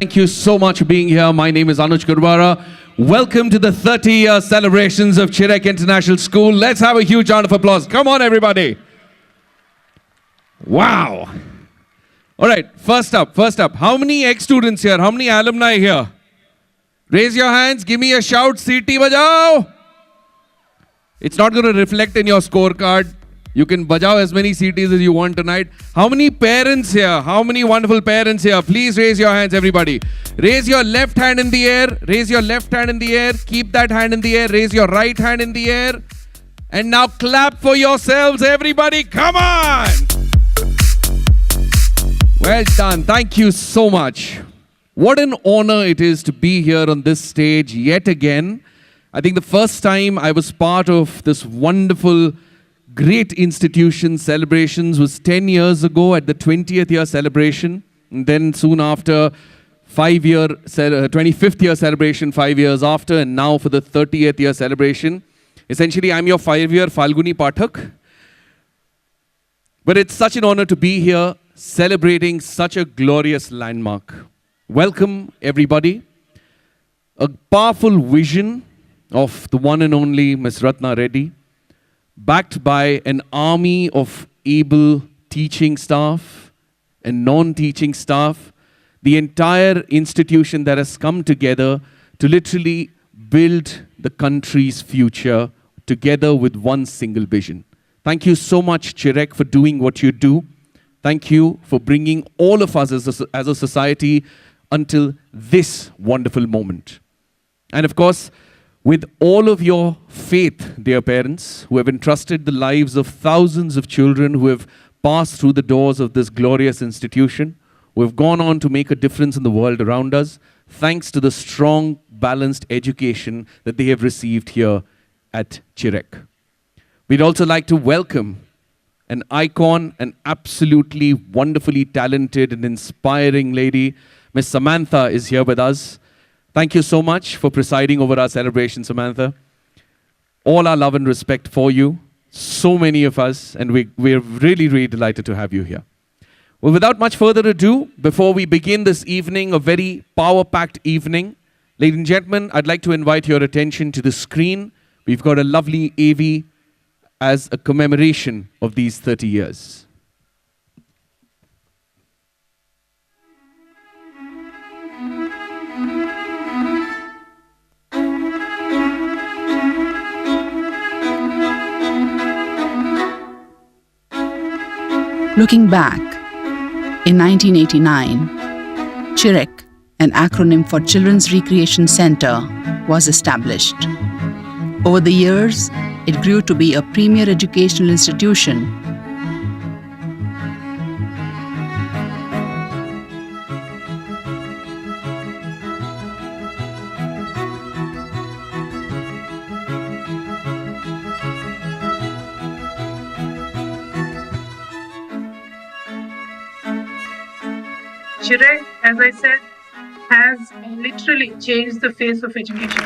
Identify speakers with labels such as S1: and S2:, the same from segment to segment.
S1: Thank you so much for being here. My name is Anuj Kurbara. Welcome to the 30-year celebrations of CHIREC International School. Let's have a huge round of applause. Come on, everybody. Wow. All right, first up. How many ex-students here? How many alumni here? Raise your hands. Give me a shout. CT bajao. It's not going to reflect in your scorecard. You can bajao as many CTs as you want tonight. How many parents here? How many wonderful parents here? Please raise your hands, everybody. Raise your left hand in the air. Raise your left hand in the air. Keep that hand in the air. Raise your right hand in the air. And now clap for yourselves, everybody. Come on. Well done. Thank you so much. What an honor it is to be here on this stage yet again. I think the first time I was part of this wonderful great institution celebrations was 10 years ago at the 20th year celebration. And then soon after, 25th year celebration 5 years after, and now for the 30th year celebration. Essentially, I'm your 5-year Falguni Pathak. But it's such an honor to be here celebrating such a glorious landmark. Welcome, everybody. A powerful vision of the one and only Ms. Ratna Reddy, backed by an army of able teaching staff and non-teaching staff, the entire institution that has come together to literally build the country's future together with one single vision. Thank you so much, CHIREC, for doing what you do. Thank you for bringing all of us as a society until this wonderful moment. And of course, with all of your faith, dear parents, who have entrusted the lives of thousands of children who have passed through the doors of this glorious institution, who have gone on to make a difference in the world around us, thanks to the strong, balanced education that they have received here at CHIREC. We'd also like to welcome an icon, an absolutely wonderfully talented and inspiring lady. Miss Samantha is here with us. Thank you so much for presiding over our celebration, Samantha. All our love and respect for you. So many of us, and we're really, really delighted to have you here. Well, without much further ado, before we begin this evening, a very power-packed evening, ladies and gentlemen, I'd like to invite your attention to the screen. We've got a lovely AV as a commemoration of these 30 years.
S2: Looking back, in 1989, CHIREC, an acronym for Children's Recreation Center, was established. Over the years, it grew to be a premier educational institution.
S3: CHIREC, as I said, has literally changed the face of education.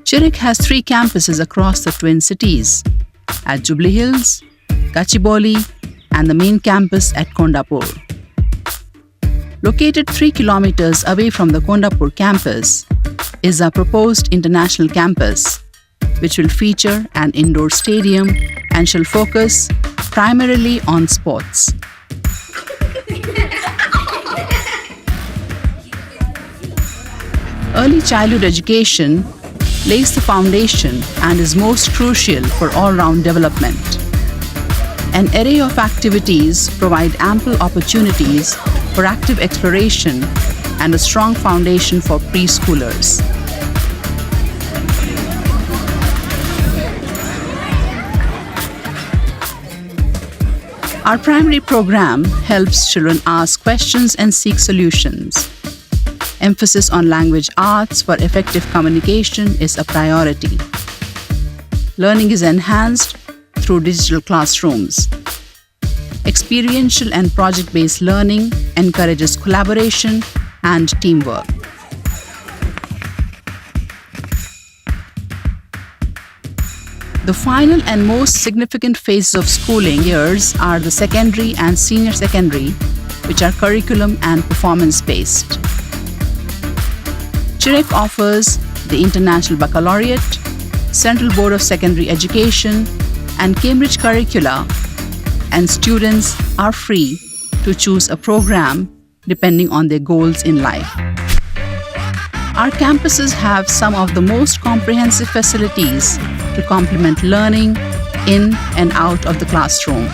S2: CHIREC has 3 campuses across the Twin Cities, at Jubilee Hills, Gachibowli, and the main campus at Kondapur. Located 3 kilometers away from the Kondapur campus is our proposed international campus, which will feature an indoor stadium and shall focus primarily on sports. Early childhood education lays the foundation and is most crucial for all-round development. An array of activities provide ample opportunities for active exploration and a strong foundation for preschoolers. Our primary program helps children ask questions and seek solutions. Emphasis on language arts for effective communication is a priority. Learning is enhanced through digital classrooms. Experiential and project-based learning encourages collaboration and teamwork. The final and most significant phases of schooling years are the secondary and senior secondary, which are curriculum and performance-based. CHIREC offers the International Baccalaureate, Central Board of Secondary Education, and Cambridge curricula, and students are free to choose a program depending on their goals in life. Our campuses have some of the most comprehensive facilities to complement learning in and out of the classroom.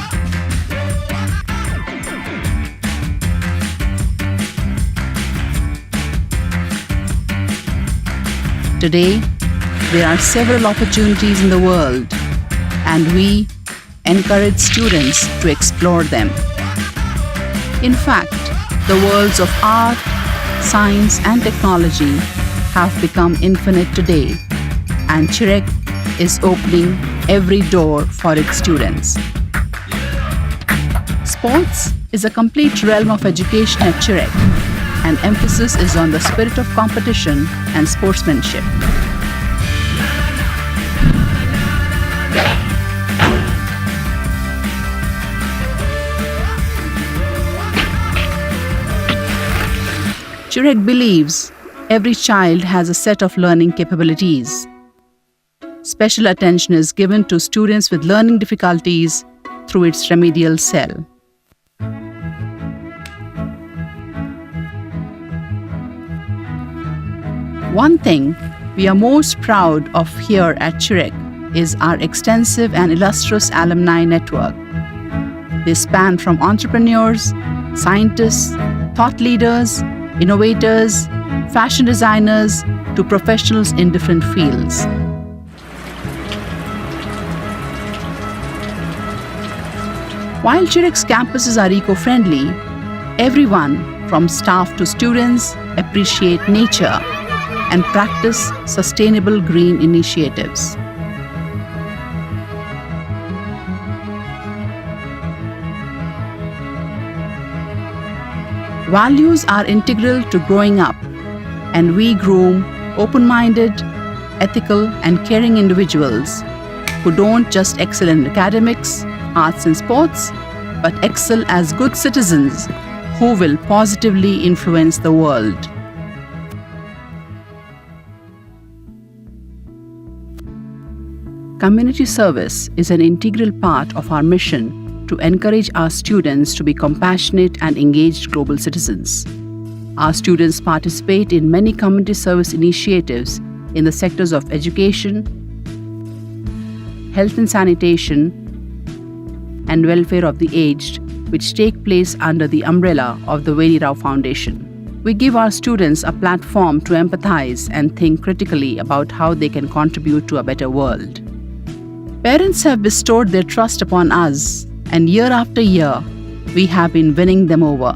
S2: Today, there are several opportunities in the world, and we encourage students to explore them. In fact, the worlds of art, science, and technology have become infinite today, and CHIREC is opening every door for its students. Sports is a complete realm of education at CHIREC, and emphasis is on the spirit of competition and sportsmanship. CHIREC believes every child has a set of learning capabilities. Special attention is given to students with learning difficulties through its remedial cell. One thing we are most proud of here at CHIREC is our extensive and illustrious alumni network. They span from entrepreneurs, scientists, thought leaders, innovators, fashion designers, to professionals in different fields. While CHIREC's campuses are eco-friendly, everyone from staff to students appreciate nature and practice sustainable green initiatives. Values are integral to growing up, and we groom open-minded, ethical, and caring individuals who don't just excel in academics, arts, and sports, but excel as good citizens who will positively influence the world. Community service is an integral part of our mission to encourage our students to be compassionate and engaged global citizens. Our students participate in many community service initiatives in the sectors of education, health and sanitation, and welfare of the aged, which take place under the umbrella of the Veni Rao Foundation. We give our students a platform to empathize and think critically about how they can contribute to a better world. Parents have bestowed their trust upon us, and year after year, we have been winning them over.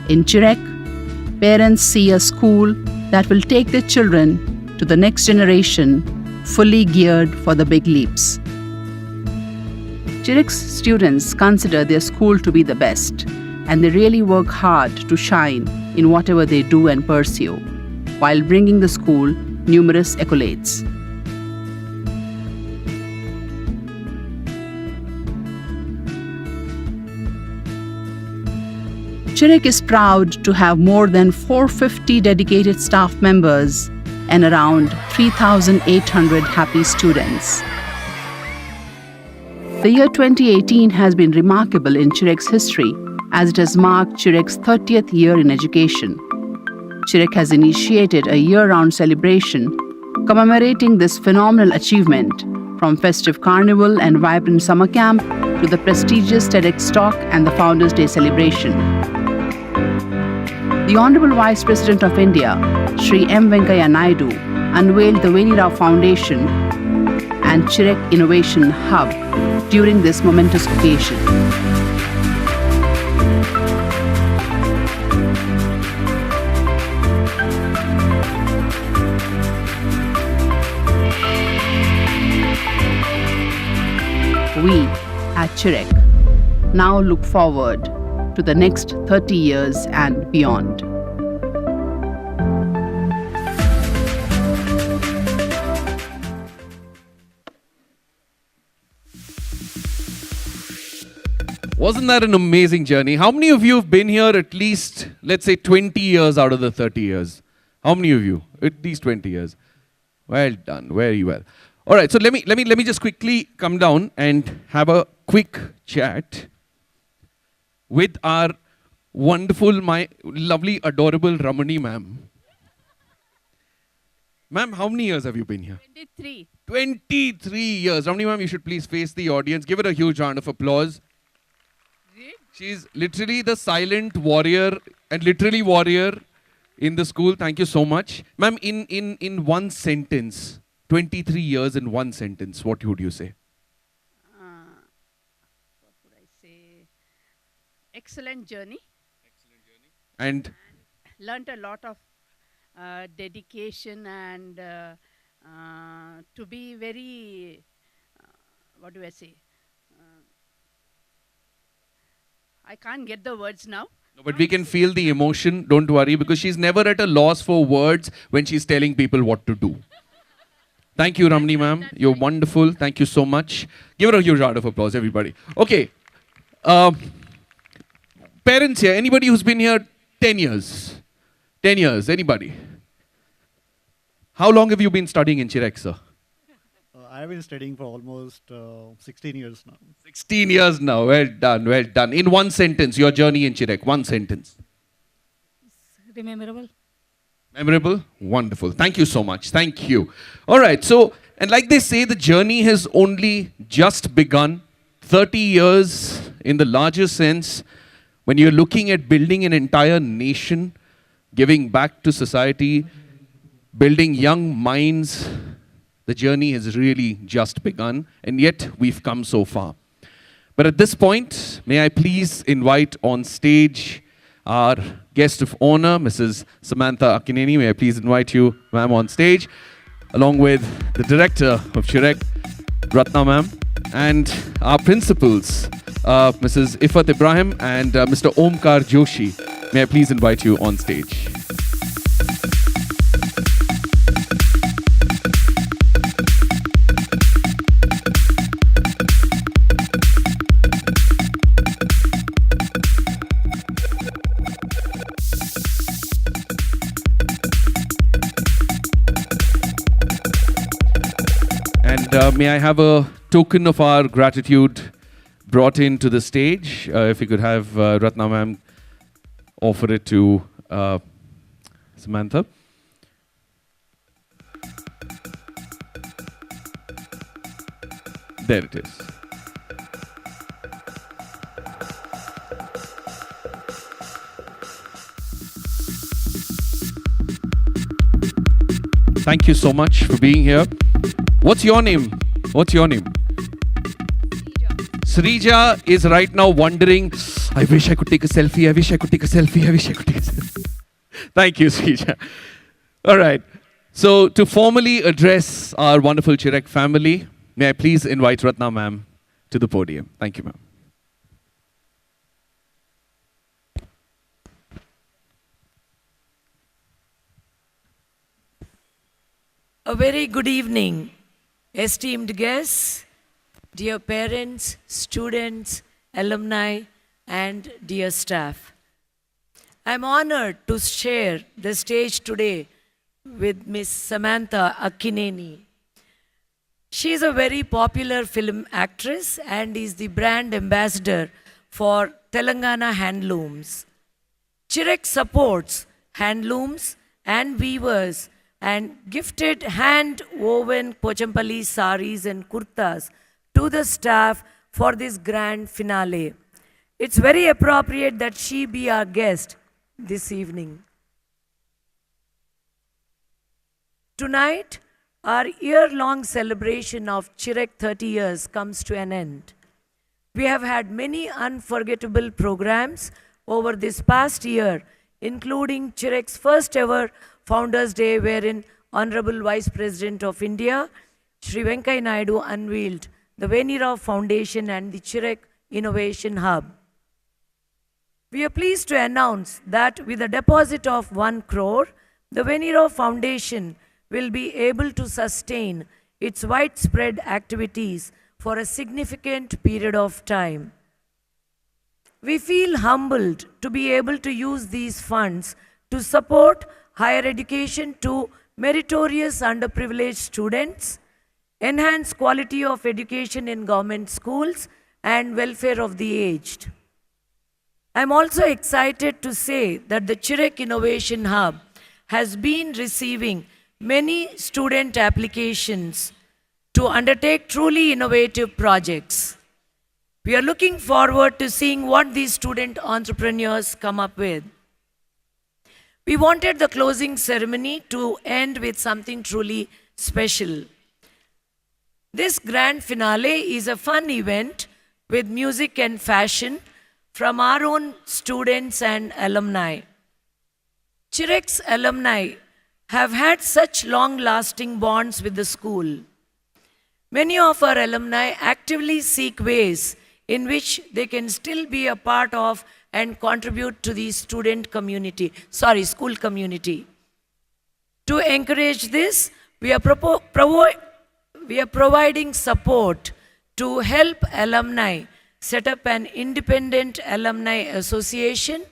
S2: In CHIREC, parents see a school that will take their children to the next generation, fully geared for the big leaps. CHIREC's students consider their school to be the best, and they really work hard to shine in whatever they do and pursue, while bringing the school numerous accolades. CHIREC is proud to have more than 450 dedicated staff members and around 3,800 happy students. The year 2018 has been remarkable in CHIREC's history, as it has marked CHIREC's 30th year in education. CHIREC has initiated a year-round celebration commemorating this phenomenal achievement, from festive carnival and vibrant summer camp to the prestigious TEDx talk and the Founders' Day celebration. The Honorable Vice President of India, Shri M. Venkaiah Naidu, unveiled the Veni Rao Foundation and CHIREC Innovation Hub during this momentous occasion. We at CHIREC now look forward to the next 30 years and beyond.
S1: Wasn't that an amazing journey? How many of you have been here at least, let's say, 20 years out of the 30 years? How many of you? At least 20 years. Well done, very well. All right, so let me just quickly come down and have a quick chat with our wonderful, my lovely, adorable Ramani ma'am. Ma'am, how many years have you been here?
S4: 23.
S1: 23 years. Ramani ma'am, you should please face the audience. Give it a huge round of applause. She's literally the silent warrior and literally warrior in the school. Thank you so much. Ma'am, in one sentence, 23 years in one sentence, what would you say?
S4: What would I say? Excellent journey.
S1: And
S4: Learned a lot of dedication and to be very, what do I say? I can't get the words now.
S1: no, but we can feel the emotion. Don't worry, because she's never at a loss for words when she's telling people what to do. Thank you, Ramani ma'am. You're wonderful. Thank you so much. Give her a huge round of applause, everybody. Okay. Parents here, anybody who's been here 10 years? 10 years, anybody? How long have you been studying in CHIREC, sir?
S5: I've been studying for almost 16 years now.
S1: 16 years now. Well done, well done. In one sentence, your journey in CHIREC. One sentence.
S4: Rememberable.
S1: Memorable? Wonderful. Thank you so much. Thank you. All right. So, and like they say, the journey has only just begun. 30 years in the larger sense, when you're looking at building an entire nation, giving back to society, building young minds, the journey has really just begun, and yet we've come so far. But at this point, may I please invite on stage our guest of honor, Mrs. Samantha Akineni. May I please invite you, ma'am, on stage, along with the director of CHIREC, Ratna ma'am, and our principals, Mrs. Ifat Ibrahim and Mr. Omkar Joshi. May I please invite you on stage. And may I have a token of our gratitude brought into the stage? If you could have Ratna ma'am offer it to Samantha. There it is. Thank you so much for being here. What's your name? What's your name? Srija is right now wondering, I wish I could take a selfie, I wish I could take a selfie, I wish I could take a selfie. Thank you, Srija. All right. So to formally address our wonderful CHIREC family, may I please invite Ratna ma'am to the podium. Thank you, ma'am.
S6: A very good evening, esteemed guests, dear parents, students, alumni, and dear staff. I'm honored to share the stage today with Miss Samantha Akineni. She is a very popular film actress and is the brand ambassador for Telangana Handlooms. CHIREC supports handlooms and weavers and gifted hand-woven Pochampalli saris and kurtas to the staff for this grand finale. It's very appropriate that she be our guest this evening. Tonight, our year-long celebration of CHIREC 30 years comes to an end. We have had many unforgettable programs over this past year, including CHIREC's first ever Founders Day, wherein Honorable Vice President of India, Shri Venkaiah Naidu, unveiled the Venira Foundation and the CHIREC Innovation Hub. We are pleased to announce that with a deposit of 1 crore, the Venira Foundation will be able to sustain its widespread activities for a significant period of time. we feel humbled to be able to use these funds to support higher education to meritorious underprivileged students, enhance quality of education in government schools, and welfare of the aged. I'm also excited to say that the CHIREC Innovation Hub has been receiving many student applications to undertake truly innovative projects. We are looking forward to seeing what these student entrepreneurs come up with. We wanted the closing ceremony to end with something truly special. This grand finale is a fun event with music and fashion from our own students and alumni. CHIREC's alumni have had such long-lasting bonds with the school. Many of our alumni actively seek ways in which they can still be a part of and contribute to the school community. To encourage this, we are providing support to help alumni set up an independent alumni association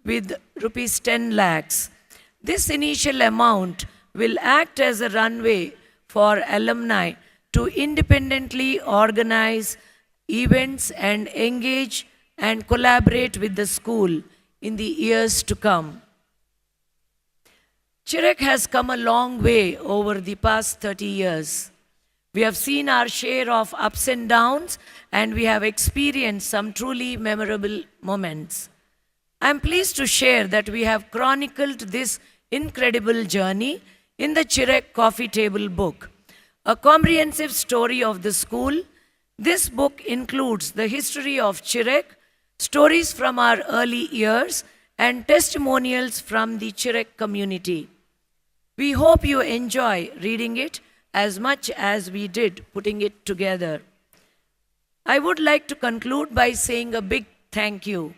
S6: with rupees 10 lakhs. This initial amount will act as a runway for alumni to independently organize events and engage and collaborate with the school in the years to come. CHIREC has come a long way over the past 30 years. We have seen our share of ups and downs, and we have experienced some truly memorable moments. I am pleased to share that we have chronicled this incredible journey in the CHIREC Coffee Table book, a comprehensive story of the school. This book includes the history of CHIREC, stories from our early years, and testimonials from the CHIREC community. We hope you enjoy reading it as much as we did putting it together. I would like to conclude by saying a big thank you.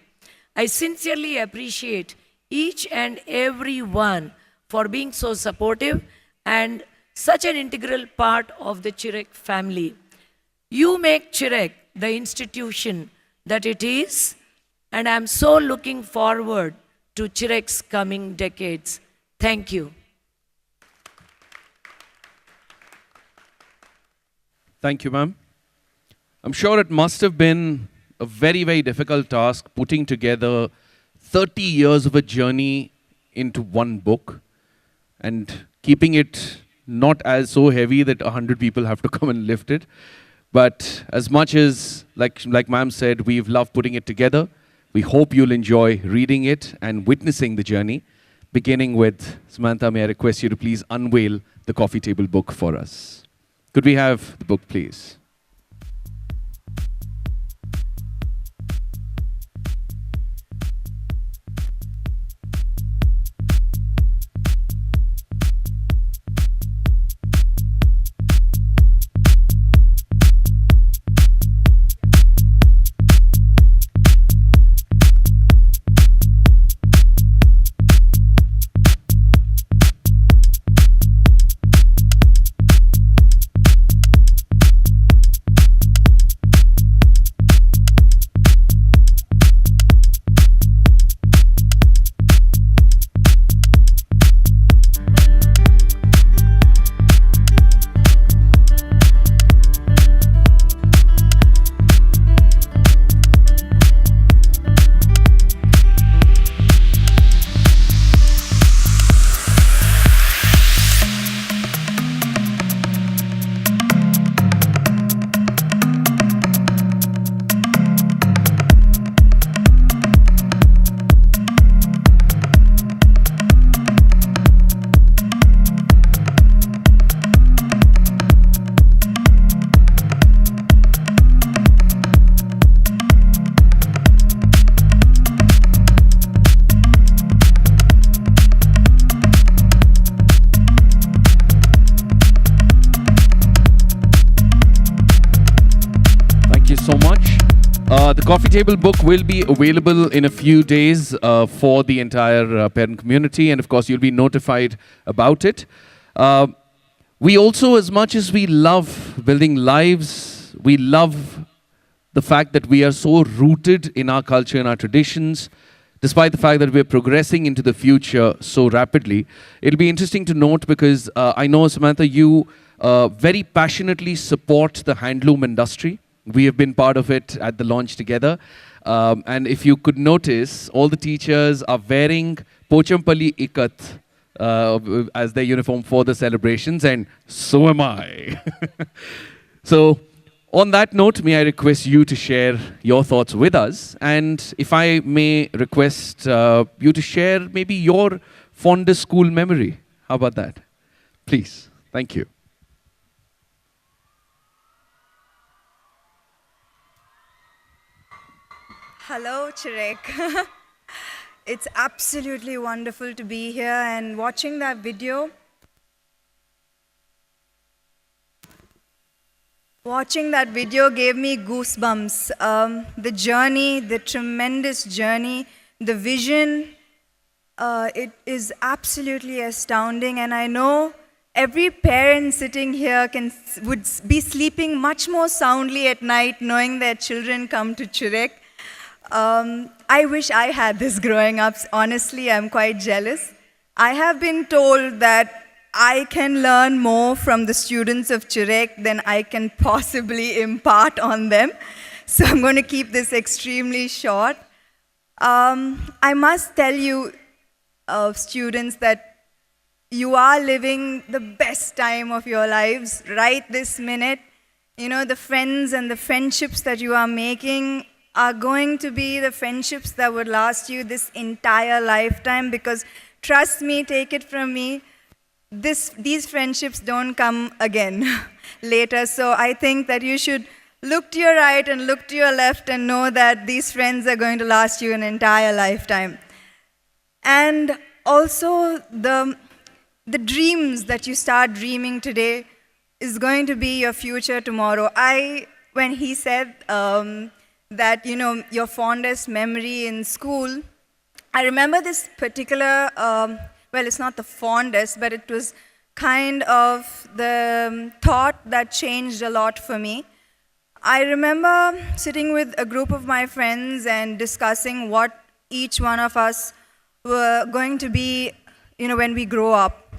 S6: I sincerely appreciate each and every one for being so supportive and such an integral part of the CHIREC family. You make CHIREC the institution that it is, and I'm so looking forward to CHIREC's coming decades. Thank you.
S1: Thank you, ma'am. I'm sure it must have been a very, very difficult task putting together 30 years of a journey into one book and keeping it not as so heavy that 100 people have to come and lift it. But as much as, like ma'am said, we've loved putting it together, we hope you'll enjoy reading it and witnessing the journey. Beginning with, Samantha, may I request you to please unveil the coffee table book for us. Could we have the book, please? So much. The coffee table book will be available in a few days for the entire parent community, and of course you'll be notified about it. We also, as much as we love building lives, we love the fact that we are so rooted in our culture and our traditions, despite the fact that we're progressing into the future so rapidly. It'll be interesting to note because I know, Samantha, you very passionately support the handloom industry. We have been part of it at the launch together. And if you could notice, all the teachers are wearing Pochampalli Ikat as their uniform for the celebrations, and so am I. So, on that note, may I request you to share your thoughts with us, and if I may request you to share maybe your fondest school memory. How about that? Please. Thank you.
S7: Hello, CHIREC. It's absolutely wonderful to be here and watching that video. Watching that video gave me goosebumps. The journey, the tremendous journey, the vision, it is absolutely astounding. And I know every parent sitting here would be sleeping much more soundly at night knowing their children come to CHIREC. I wish I had this growing up. Honestly, I'm quite jealous. I have been told that I can learn more from the students of CHIREC than I can possibly impart on them. So I'm going to keep this extremely short. I must tell you, students, that you are living the best time of your lives right this minute. You know, the friends and the friendships that you are making are going to be the friendships that would last you this entire lifetime, because trust me, take it from me, these friendships don't come again later. So I think that you should look to your right and look to your left and know that these friends are going to last you an entire lifetime. And also the dreams that you start dreaming today is going to be your future tomorrow. When he said that, you know, your fondest memory in school, I remember this particular, well, it's not the fondest, but it was kind of the thought that changed a lot for me. I remember sitting with a group of my friends and discussing what each one of us were going to be, you know, when we grow up.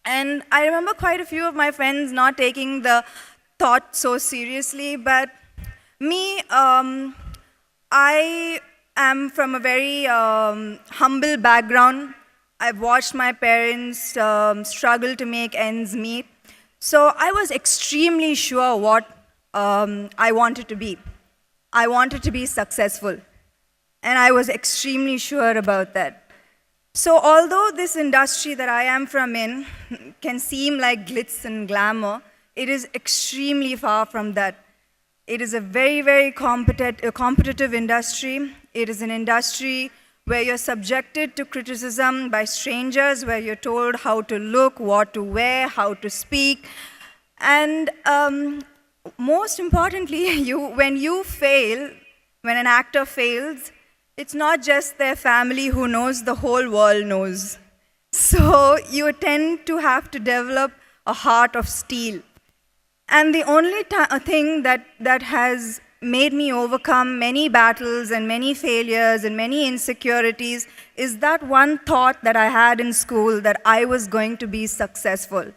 S7: And I remember quite a few of my friends not taking the thought so seriously, but me, I am from a very humble background. I've watched my parents struggle to make ends meet. So I was extremely sure what I wanted to be. I wanted to be successful. And I was extremely sure about that. So although this industry that I am from can seem like glitz and glamour, it is extremely far from that. It is a very, very competitive industry. It is an industry where you're subjected to criticism by strangers, where you're told how to look, what to wear, how to speak. And most importantly, when you fail, when an actor fails, it's not just their family who knows, the whole world knows. So you tend to have to develop a heart of steel. And the only thing that has made me overcome many battles and many failures and many insecurities is that one thought that I had in school, that I was going to be successful.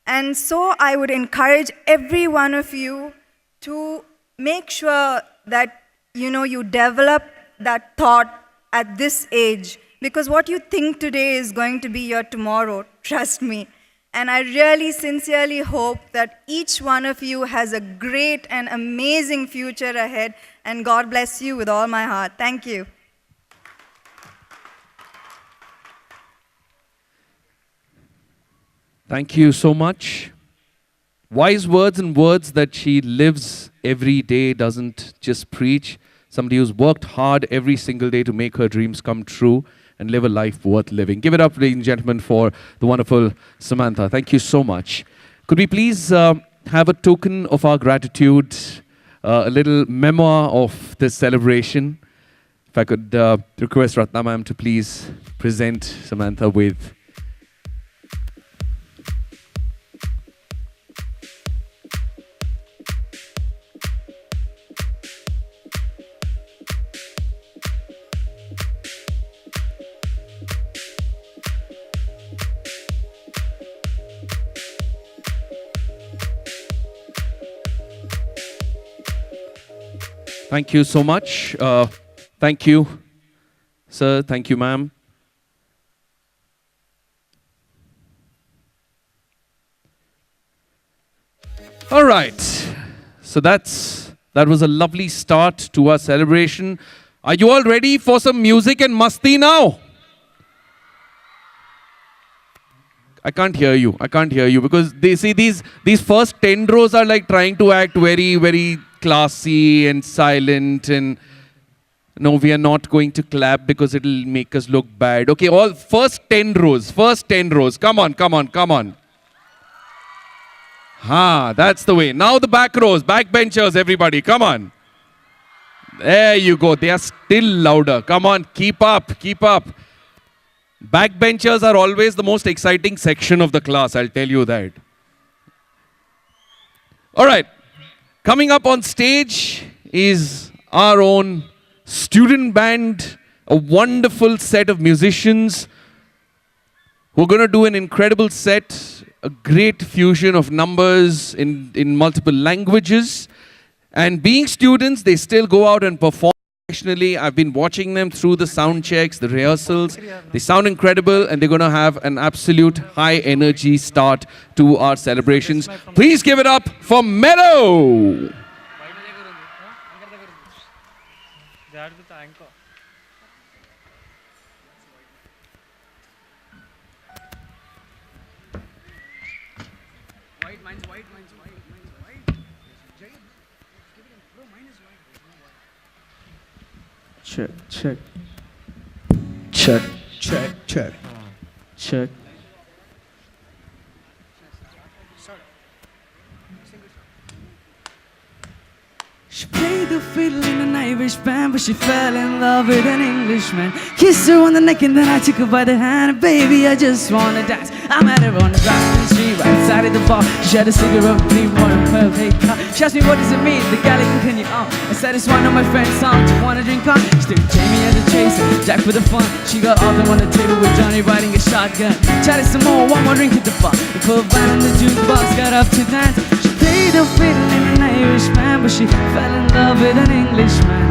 S7: And so I would encourage every one of you to make sure that, you know, you develop that thought at this age, because what you think today is going to be your tomorrow, trust me. And I really sincerely hope that each one of you has a great and amazing future ahead, and God bless you with all my heart. Thank you.
S1: Thank you so much. Wise words and words that she lives every day, doesn't just preach. Somebody who's worked hard every single day to make her dreams come true and live a life worth living. Give it up, ladies and gentlemen, for the wonderful Samantha. Thank you so much. Could we please have a token of our gratitude, a little memoir of this celebration? If I could request Ratna ma'am to please present Samantha with Thank you so much. Thank you, sir. Thank you, ma'am. All right. So that was a lovely start to our celebration. Are you all ready for some music and masti now? I can't hear you. I can't hear you because they see these first 10 rows are like trying to act very, very classy and silent, and no, we are not going to clap because it'll make us look bad. Okay, all first 10 rows. Come on, come on, come on. That's the way. Now the back rows, back benchers, everybody, come on. There you go. They are still louder. Come on, keep up, keep up. Backbenchers are always the most exciting section of the class, I'll tell you that. All right. Coming up on stage is our own student band, a wonderful set of musicians who are going to do an incredible set, a great fusion of numbers in multiple languages. And being students, they still go out and perform. Professionally, I've been watching them through the sound checks, the rehearsals. They sound incredible, and they're going to have an absolute high energy start to our celebrations. Please give it up for Mellow.
S8: Check, check. Check, check, check. Check. She played the fiddle in an Irish band, but she fell in love with an Englishman. Kissed her on the neck and then I took her by the hand. And baby, I just wanna dance. I met her on the Grafton Street, right outside of the bar. She had a cigarette with me, one of her fake car. She asked me, what does it mean? The Gallican, can you on? I said, it's one of my friend's songs. You wanna drink on? She took Jamie as a chaser, Jack for the fun. She got all them on the table with Johnny riding a shotgun. Chatted some more, one more drink at the bar. The pub band and the jukebox got up to dance. She played the fiddle in an Irish band, but she fell in love with an Englishman.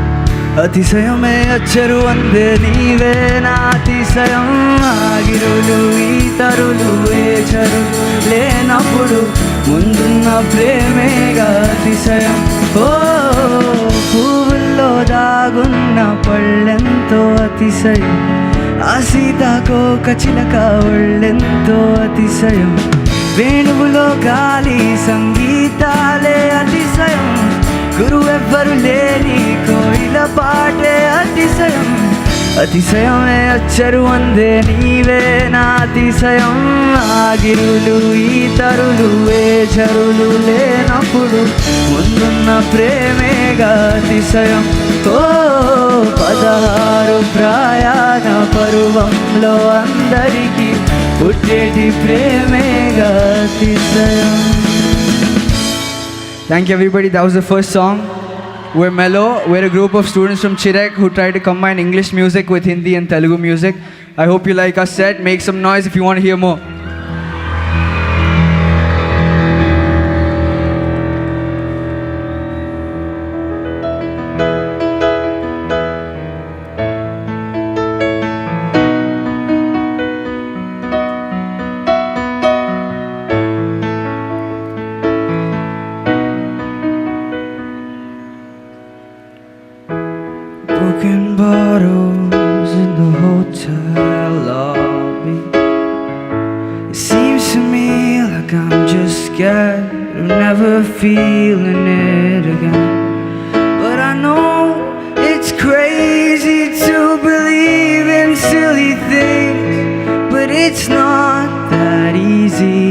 S8: అతిశయమే అచ్చరు అందే నీవే నా అతిశయం ఆగిరులు ఈతరులు వేచరులు లేనప్పుడు ముందున్న ప్రేమేగా అతిశయం ఓ పువ్వుల్లో దాగున్న పళ్ళెంతో అతిశయం ఆ సీతాకోక చిలక ఒళ్ళెంతో అతిశయం వేణువులో గాలి సంగీతాలే అతిశయం గురువెవ్వరు లేని కోయిల పాటే అతిశయం అతిశయమే అచ్చరు అందే నీవే నా అతిశయం ఆగిరులు ఈతరులు వేచరులు లేనప్పుడు ముందున్న ప్రేమేగా అతిశయం ఓ 16 ప్రయాణ పరువంలో అందరికీ పుట్టేటి ప్రేమేగా అతిశయం. Thank you everybody, that was the first song. We're Mellow, we're a group of students from CHIREC who try to combine English music with Hindi and Telugu music. I hope you like our set, make some noise if you want to hear more. Broken bottles in the hotel lobby. It seems to me like I'm just scared of never feeling it again. But I know it's crazy to believe in silly things, but it's not that easy.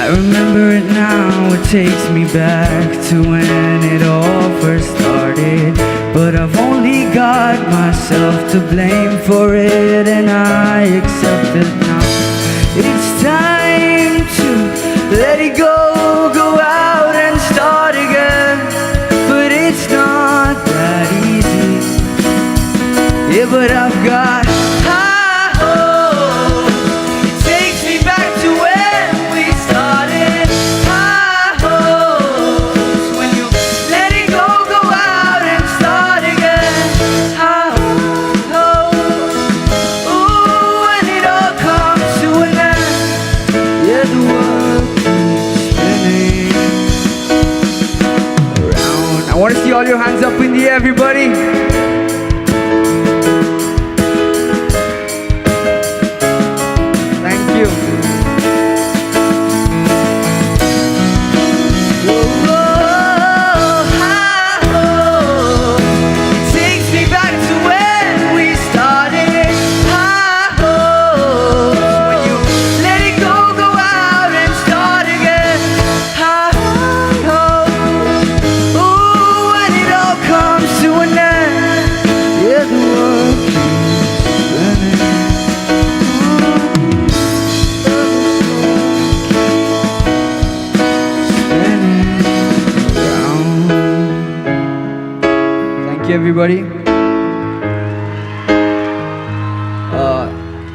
S8: I remember it now, it takes me back to when it all first started. But I've only got myself to blame for it, and I accept it now. It's time to let it go, go out and start again. But it's not that easy. Yeah, but I've got high hopes. It takes me back to when we started. High hopes when your hands up in the air, everybody. Thank you. It takes me back to when we started. When you let it go out and start again. Ooh, when it all comes to an end, yeah, the world keeps spinning. Thank you, everybody.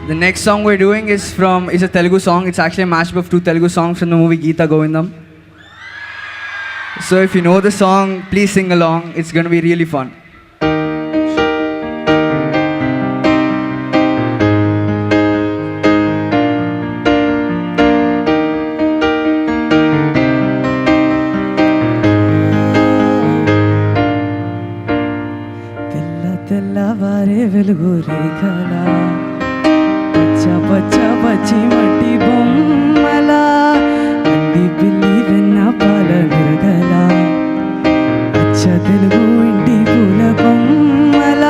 S8: The next song we're doing is a Telugu song. It's actually a mashup of two Telugu songs from the movie Geeta Govindam. So if you know the song, please sing along. It's going to be really fun. తెల్లవారే వెలుగు రేఖల పచ్చ పచ్చ పచ్చి మట్టి బొమ్మల అల్లి పిల్లి వెన్న పాల నురగల అచ్చ తెలుగు ఇంటి పూల బొమ్మల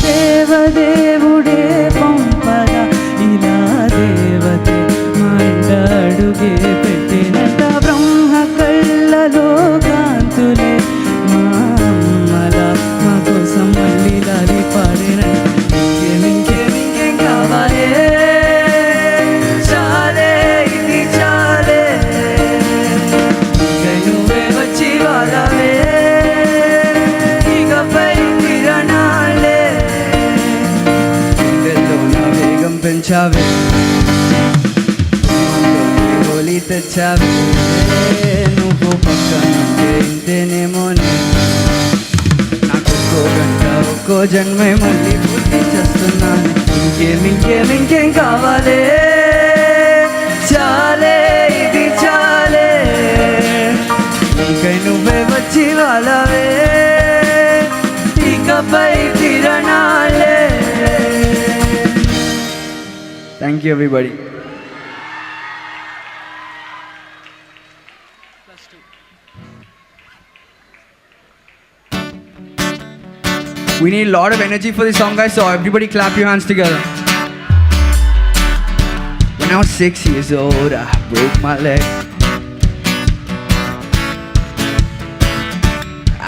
S8: దేవదేవుడే పంపగా ఇలా దేవతే మా ఇంట అడుగే పెట్టినట్ట బ్రహ్మ కళ్ళలో కాంతులే మా అమ్మల మా కోసం మళ్ళీ లాలి పాడినట్ట ఇంకేం కావాలే చాలే ఇది చాలే ఇంకా నువ్వే వచ్చి వాడావే ఇకపై కిరణాలే గుండెల్లో నా వేగం పెంచావే హోలీ తెచ్చావే నువ్వు పక్కనుంటే ఇంతేనేమోనే నాకు గంట ఒక్కో జన్మే మళ్ళీ పూర్తి చేస్తున్నాను ఇంకేం కావాలే చాలే ఇది చాలే ఇంకై నువ్వే వచ్చి వాళ్ళవే ఇకపై కిరణాలే. Thank you everybody. We need a lot of energy for this song, guys, so everybody clap your hands together. When I was 6 years old, I broke my leg.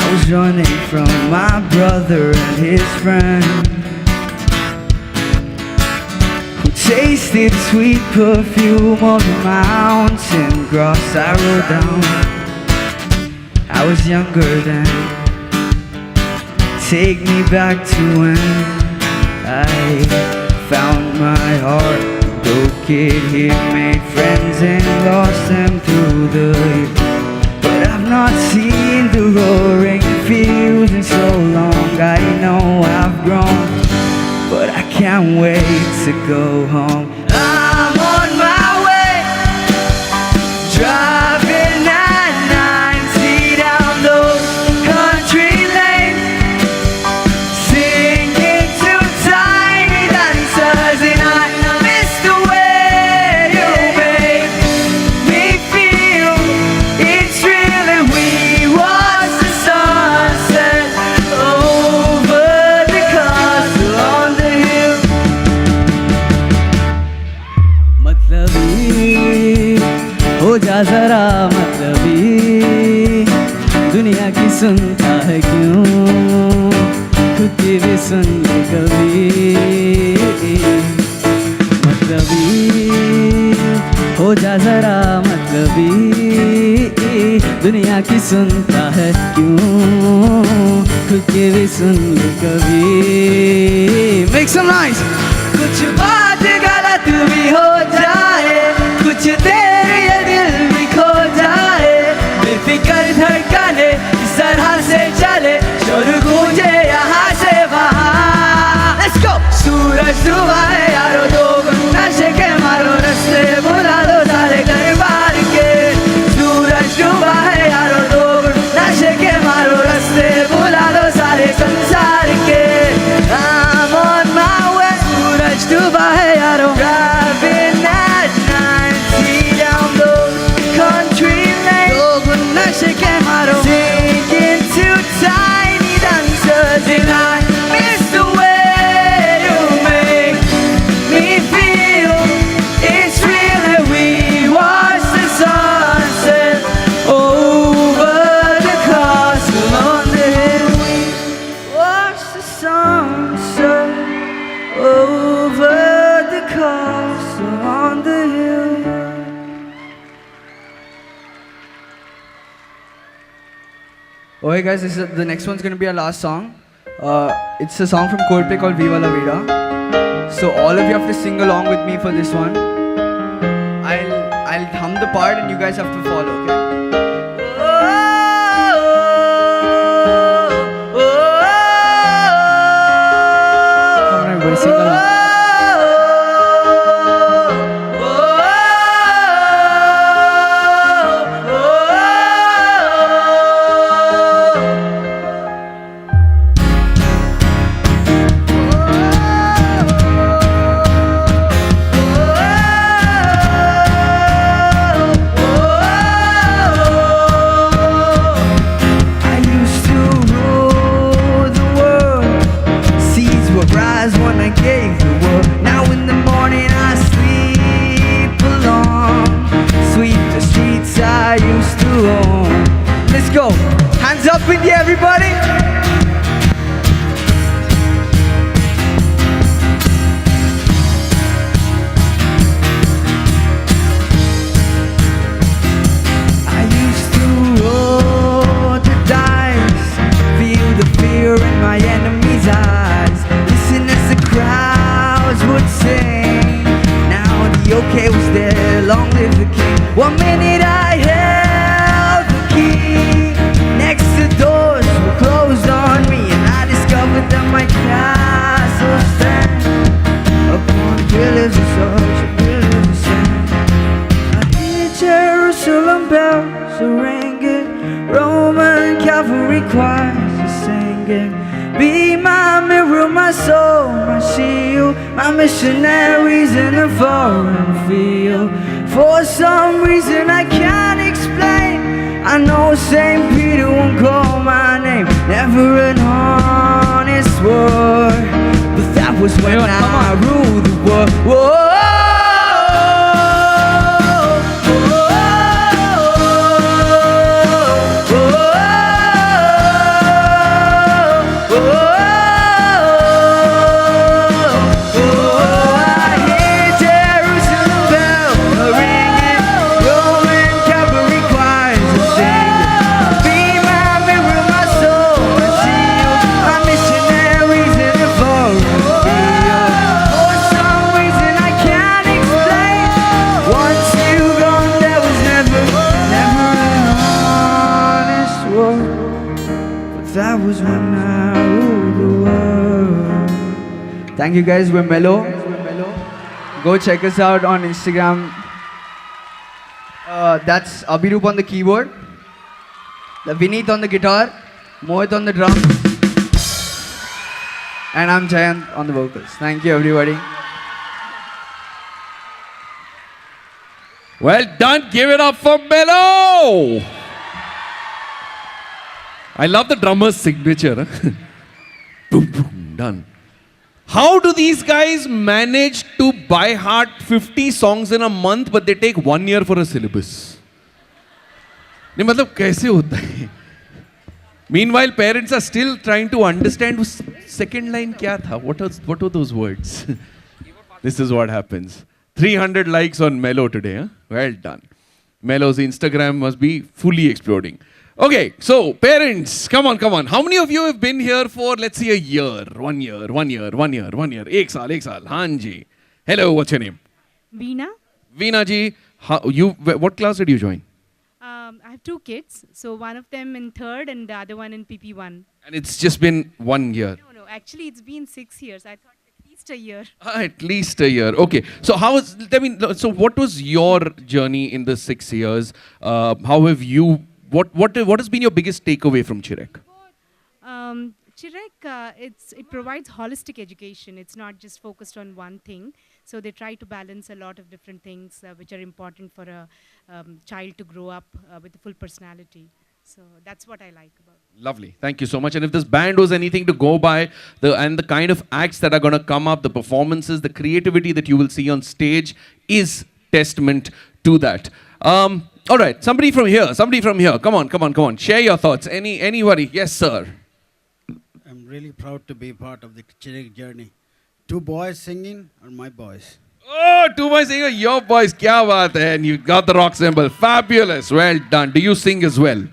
S8: I was running from my brother and his friend, who tasted sweet perfume of the mountain grass I rode down. I was younger then. Take me back to when I found my heart. Broke it here, made friends and lost them through the years. But I've not seen the roaring fields in so long. I know I've grown, but I can't wait to go home. I'm on my way, driving at 90 down those country lanes, singing to tiny dancers, and I miss the way you make me feel. It's real, and we watch the sunset over the castle on the hill. मतलबी हो जा जरा मतलबी, दुनिया की सुनता है क्यों, खुद की भी सुन ले कभी. मतलबी हो जा जरा मतलबी, दुनिया की सुनता है क्यों, खुद की भी सुन ले कभी. Make some noise. कुछ बात गलत भी हो जाए, कुछ देर ये दिल भी खो जाए, बेफिक्र धड़कने इस तरह से चले, शोर गूंजे यहाँ से वहाँ. Let's go. सूरज डूबा है यारो, दो नशे के मारो, रस्ते बुला दो सारे घर बार के. सूरज डूबा है यारो, दो नशे के मारो, रस्ते Okay, guys, the next one's gonna be our last song. It's a song from Coldplay called Viva La Vida. So all of you have to sing along with me for this one. I'll hum the part and you guys have to follow, okay? Come on, everybody, sing along. Let's go. Hands up in the air, everybody. I used to roll the dice, feel the fear in my enemy's eyes, listen as the crowds would sing. Now the okay was there, long live the king. 1 minute I held the key, next the doors were closed on me, and I discovered that my castle stands upon pillars of such, pillars of sand. I hear Jerusalem bells are ringing, Roman cavalry choirs are singing. Be my mirror, my soul, my shield, my missionaries in a foreign field. For some reason I can't explain, I know St. Peter won't call my name. Never an honest word, but that was when I ruled the world. Whoa. That was when I ruled the world. Thank you guys, we're Mellow. Go check us out on Instagram. That's Abhirup on the keyboard, Vineet on the guitar, Mohit on the drums, and I'm Jayant on the vocals. Thank you, everybody.
S1: Well done. Give it up for Mello. I love the drummer's signature. Huh? Boom, boom, done. How do these guys manage to by heart 50 songs in a month, but they take 1 year for a syllabus? नहीं मतलब कैसे होता है? Meanwhile, parents are still trying to understand second line क्या था? What were those words? This is what happens. 300 likes on Mello today. Huh? Well done. Mello's Instagram must be fully exploding. Okay, so parents, come on. How many of you have been here for, let's say, a year? 1 year. Ek saal. Haan ji. Hello, what's your name?
S9: Veena.
S1: Veena ji, what class did you join?
S9: I have 2 kids. So one of them in 3rd and the other one in PP1.
S1: And it's just been 1 year.
S9: No. Actually, it's been 6 years. I thought at least a year.
S1: At least a year. Okay. So so what was your journey in the 6 years? How have you... What has been your biggest takeaway from CHIREC?
S9: CHIREC, it provides holistic education. It's not just focused on one thing. So they try to balance a lot of different things which are important for a child to grow up with a full personality. So that's what I like about it.
S1: Lovely. Thank you so much. And if this band was anything to go by, the kind of acts that are going to come up, the performances, the creativity that you will see on stage is testament to that. All right, somebody from here. Come on. Share your thoughts. Anybody? Yes, sir.
S10: I'm really proud to be part of the CHIREC journey. 2 boys singing are my boys.
S1: Oh, 2 boys singing, your boys. Kya baat hai? And you got the rock symbol. Fabulous. Well done. Do you sing as well?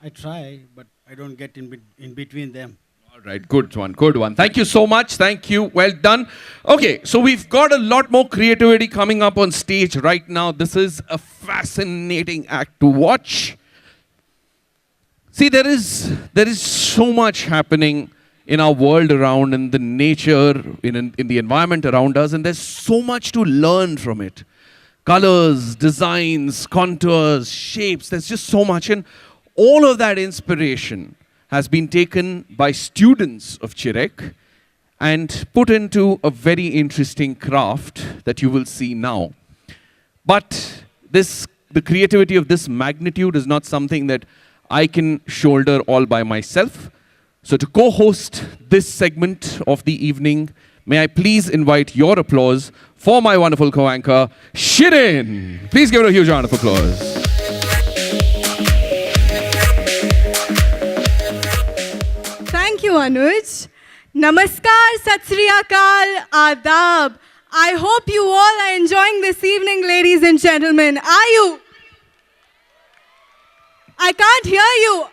S10: I try, but I don't get in between them.
S1: All right, good one, good one. Thank you so much. Thank you. Well done. Okay, so we've got a lot more creativity coming up on stage right now. This is a fascinating act to watch. See, there is so much happening in our world around, in the nature, in the environment around us, and there's so much to learn from it. Colors, designs, contours, shapes, there's just so much. And all of that inspiration has been taken by students of CHIREC and put into a very interesting craft that you will see now. But the creativity of this magnitude is not something that I can shoulder all by myself. So to co-host this segment of the evening, may I please invite your applause for my wonderful co-anchor, Shirin. Please give her a huge round of applause.
S11: Thank you, Anuj. Namaskar, Sat Sri Akal, Adab. I hope you all are enjoying this evening, ladies and gentlemen. Are you? I can't hear you.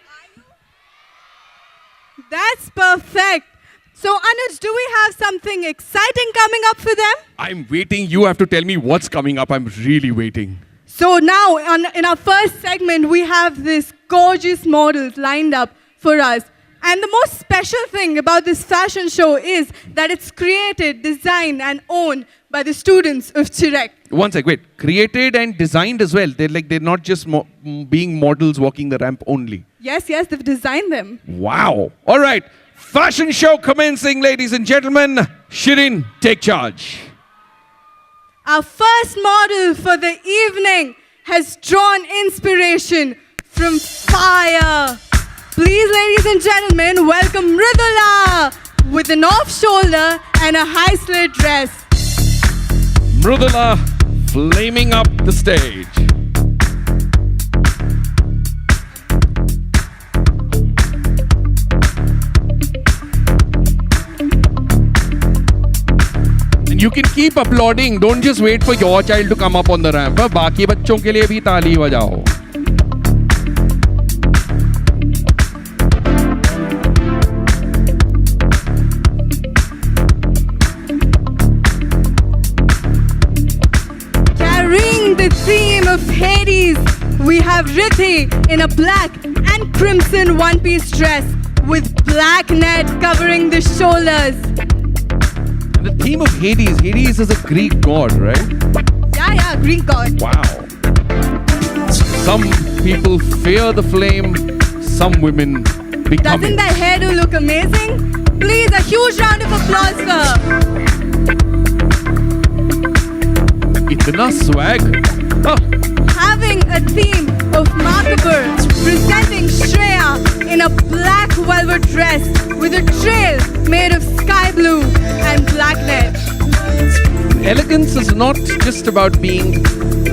S11: That's perfect. So, Anuj, do we have something exciting coming up for them?
S1: I'm waiting. You have to tell me what's coming up. I'm really waiting.
S11: So now, in our first segment, we have this gorgeous models lined up for us. And the most special thing about this fashion show is that it's created, designed, and owned by the students of CHIREC.
S1: One sec, wait. Created and designed as well. They're not just being models walking the ramp only.
S11: Yes, they've designed them.
S1: Wow. All right. Fashion show commencing, ladies and gentlemen. Shirin, take charge.
S11: Our first model for the evening has drawn inspiration from fire. Please, ladies and gentlemen, welcome Mridula with an off-shoulder and a high-slit dress.
S1: Mridula flaming up the stage. And you can keep applauding. Don't just wait for your child to come up on the ramp. बाकी बच्चों के लिए भी ताली बजाओ.
S11: The theme of Hades, we have Rithi in a black and crimson one-piece dress with black net covering the shoulders.
S1: And the theme of Hades is a Greek god, right?
S11: Yeah, Greek god.
S1: Wow. Some people fear the flame, some women become
S11: Doesn't that hairdo look amazing? Please, a huge round of applause, sir.
S1: Itna swag. Oh.
S11: Having a theme of Makabur, presenting Shreya in a black velvet dress with a trail made of sky blue and black net.
S1: Elegance is not just about being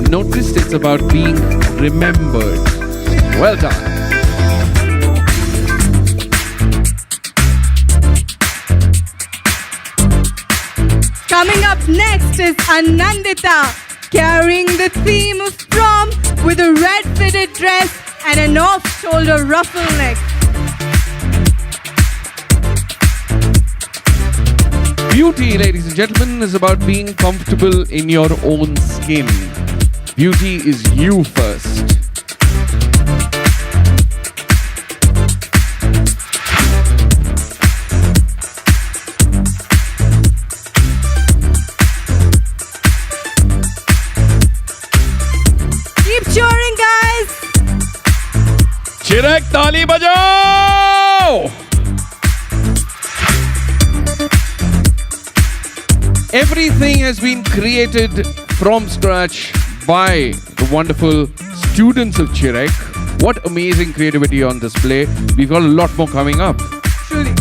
S1: noticed, it's about being remembered. Well done.
S11: Coming up next is Anandita, carrying the theme of prom with a red fitted dress and an off-shoulder ruffle neck.
S1: Beauty, ladies and gentlemen, is about being comfortable in your own skin. Beauty is you first.
S11: Cheering, guys!
S1: CHIREC, ताली बजाओ! Everything has been created from scratch by the wonderful students of CHIREC. What amazing creativity on display. We've got a lot more coming up.
S11: Truly.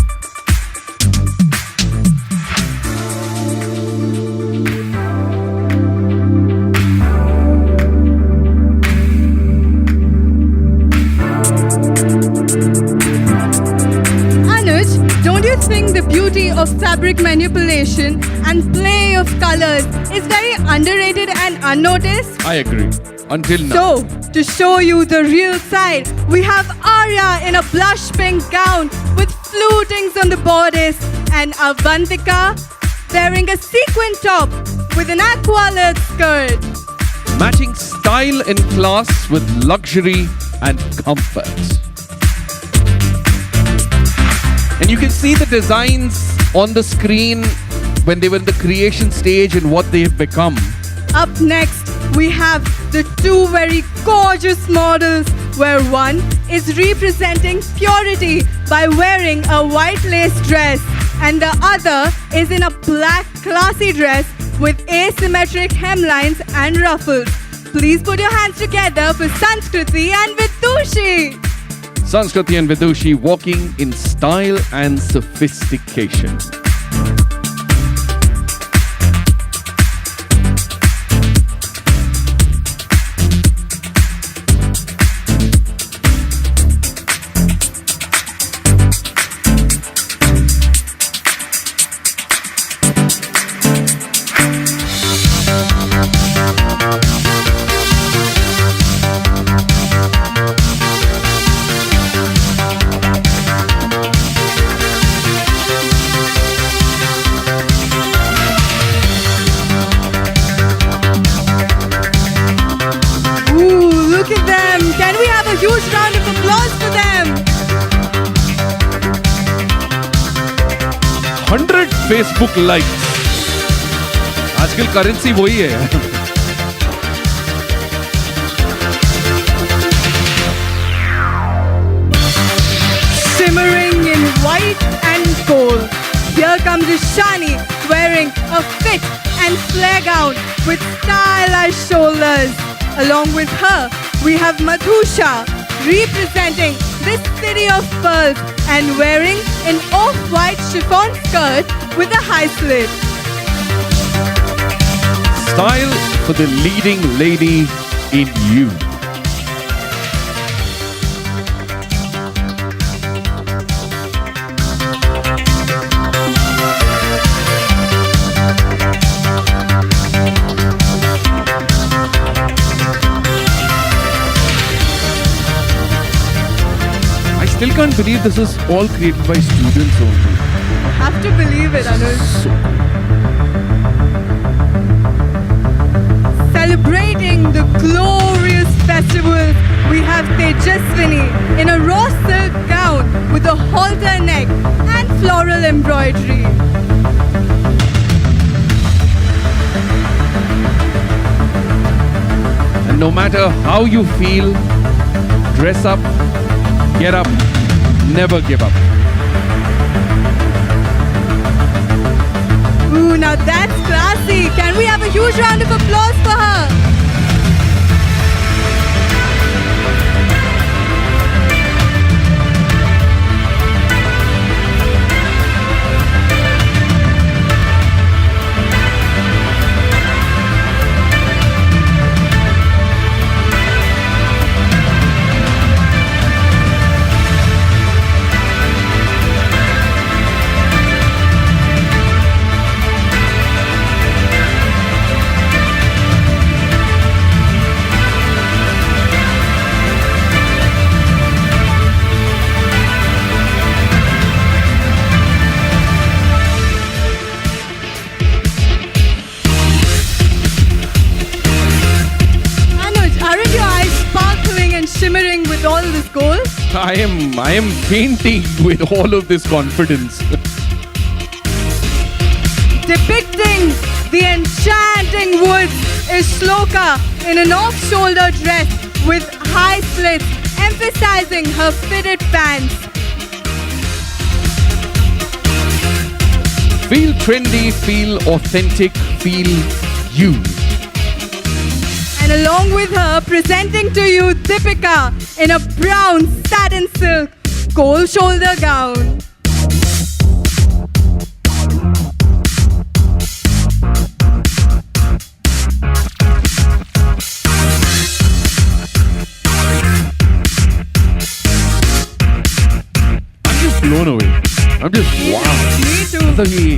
S11: The beauty of fabric manipulation and play of colors is very underrated and unnoticed.
S1: I agree. Until now.
S11: So, to show you the real side, we have Arya in a blush pink gown with flutings on the bodice and Avantika wearing a sequin top with an aqua-lit skirt.
S1: Matching style and class with luxury and comfort. And you can see the designs on the screen when they were in the creation stage and what they have become.
S11: Up next, we have the two very gorgeous models, where one is representing purity by wearing a white lace dress and the other is in a black classy dress with asymmetric hemlines and ruffles. Please put your hands together for Sanskriti and Vidushi.
S1: Sanskriti and Vidushi walking in style and sophistication.
S11: Look at them! Can we have a huge round of applause for them?
S1: 100 Facebook likes. आजकल currency वही है.
S11: Shimmering in white and gold. Here comes Ishani wearing a fit and flare gown with stylized shoulders. Along with her, we have Madhusha representing this city of pearls and wearing an off-white chiffon skirt with a high slit.
S1: Style for the leading lady in you. I still can't believe this is all created by students only.
S11: Have to believe it, Anuj. Celebrating the glorious festival, we have Tejaswini in a raw silk gown with a halter neck and floral embroidery.
S1: And no matter how you feel, dress up, get up, never give up.
S11: Ooh, now that's classy. Can we have a huge round of applause for her? Shimmering with all this gold?
S1: I am fainting with all of this confidence.
S11: Depicting the enchanting woods is Shloka in an off-shoulder dress with high slits, emphasizing her fitted pants.
S1: Feel trendy, feel authentic, feel you.
S11: And along with her, presenting to you Deepika in a brown satin silk gold shoulder gown.
S1: I'm just blown away. I'm just wow.
S11: Me too.
S1: मतलब ये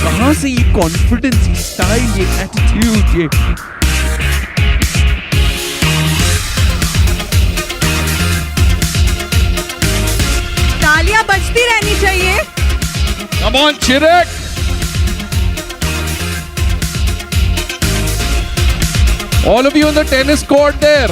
S1: कहाँ से ये confidence, ये style, ये attitude, ये Come on, CHIREC. All of you on the tennis court there.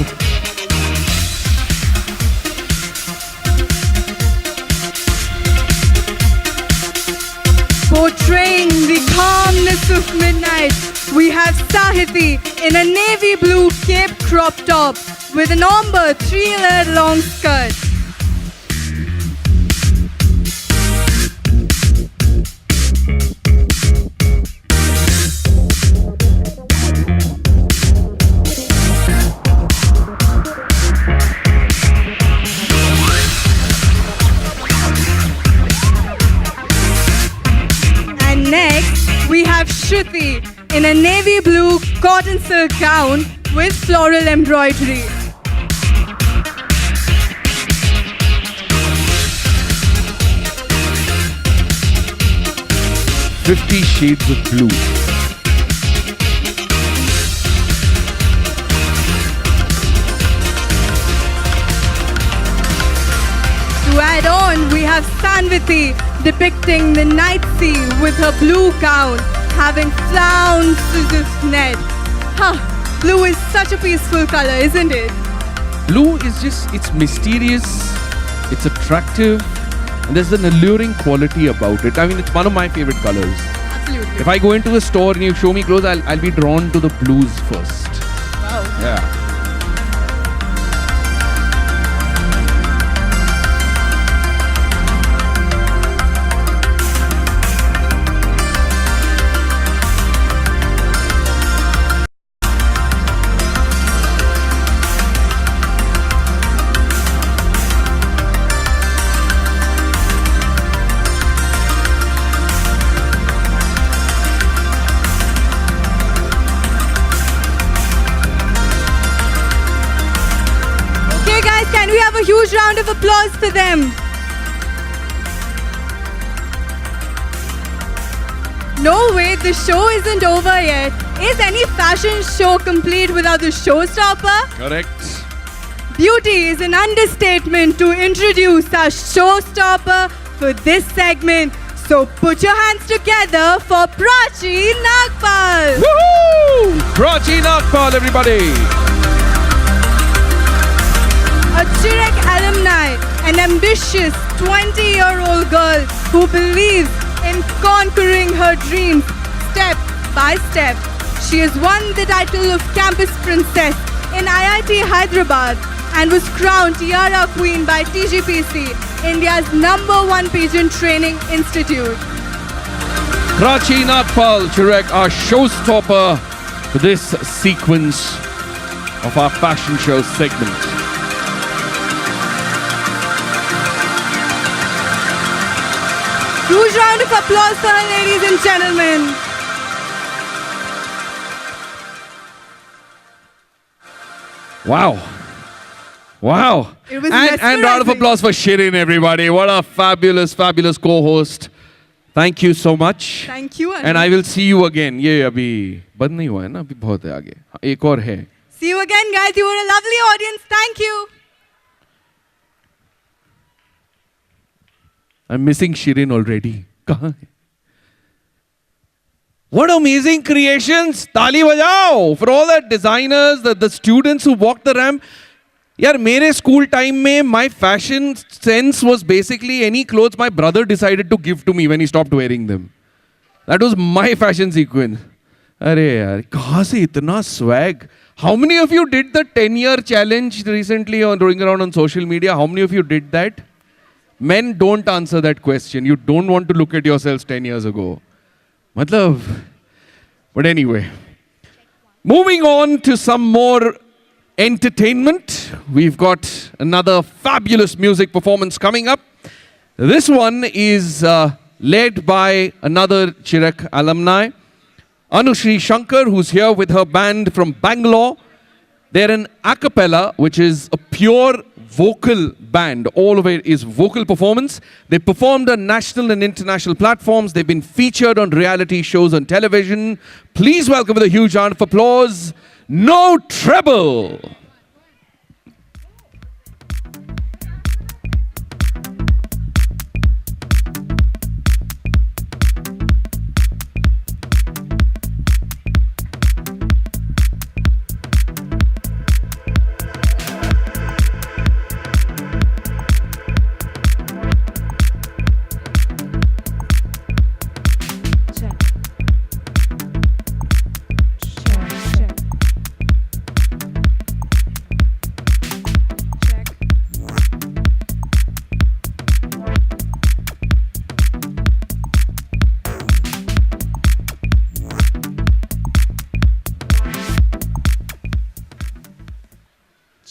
S11: Portraying the calmness of midnight, we have Sahiti in a navy blue cape crop top with an ombre 3-layered long skirt. And next, we have Shruti in a navy blue cotton silk gown with floral embroidery.
S1: "50 Shades of Blue."
S11: To add on, we have Sanviti depicting the night sea with her blue gown, having flounces of net. Blue is such a peaceful color, isn't it?
S1: Blue is just, it's mysterious, it's attractive, and there's an alluring quality about it. I mean, it's one of my favorite colors.
S11: Absolutely.
S1: If I go into a store and you show me clothes, I'll be drawn to the blues first.
S11: Wow.
S1: Yeah.
S11: Can we have a huge round of applause for them? No, wait, the show isn't over yet. Is any fashion show complete without the showstopper?
S1: Correct.
S11: Beauty is an understatement to introduce our showstopper for this segment. So put your hands together for Prachi Nagpal.
S1: Woohoo! Prachi Nagpal, everybody.
S11: A CHIREC alumni, an ambitious 20-year-old girl who believes in conquering her dreams step by step. She has won the title of Campus Princess in IIT Hyderabad and was crowned Tiara Queen by TGPC, India's #1 pageant training institute.
S1: Prachi Nagpal, CHIREC, our showstopper for this sequence of our fashion show segment.
S11: Huge round of applause for her, ladies and gentlemen.
S1: Wow. Wow.
S11: It was
S1: and round of
S11: mesmerizing.
S1: applause for Shirin, everybody. What a fabulous, fabulous co-host. Thank you so much.
S11: Thank you.
S1: And I will see you again. ये अभी बंद नहीं हुआ है ना, अभी बहुत है आगे. एक और है.
S11: See you again, guys. You were a lovely audience. Thank you.
S1: I'm missing Shirin already. कहाँ है? What amazing creations! ताली बजाओ for all the designers, the students who walked the ramp. यार मेरे school time में my fashion sense was basically any clothes my brother decided to give to me when he stopped wearing them. That was my fashion sequence. अरे यार कहाँ से इतना swag? How many of you did the 10-year challenge recently on going around on social media? How many of you did that? Men don't answer that question. You don't want to look at yourselves 10 years ago. Matlab, but anyway. Moving on to some more entertainment. We've got another fabulous music performance coming up. This one is led by another CHIREC alumni, Anushri Shankar, who's here with her band from Bangalore. They're an a cappella, which is a pure vocal band. All of it is vocal performance. They performed on national and international platforms. They've been featured on reality shows on television. Please welcome with a huge round of applause, No Treble.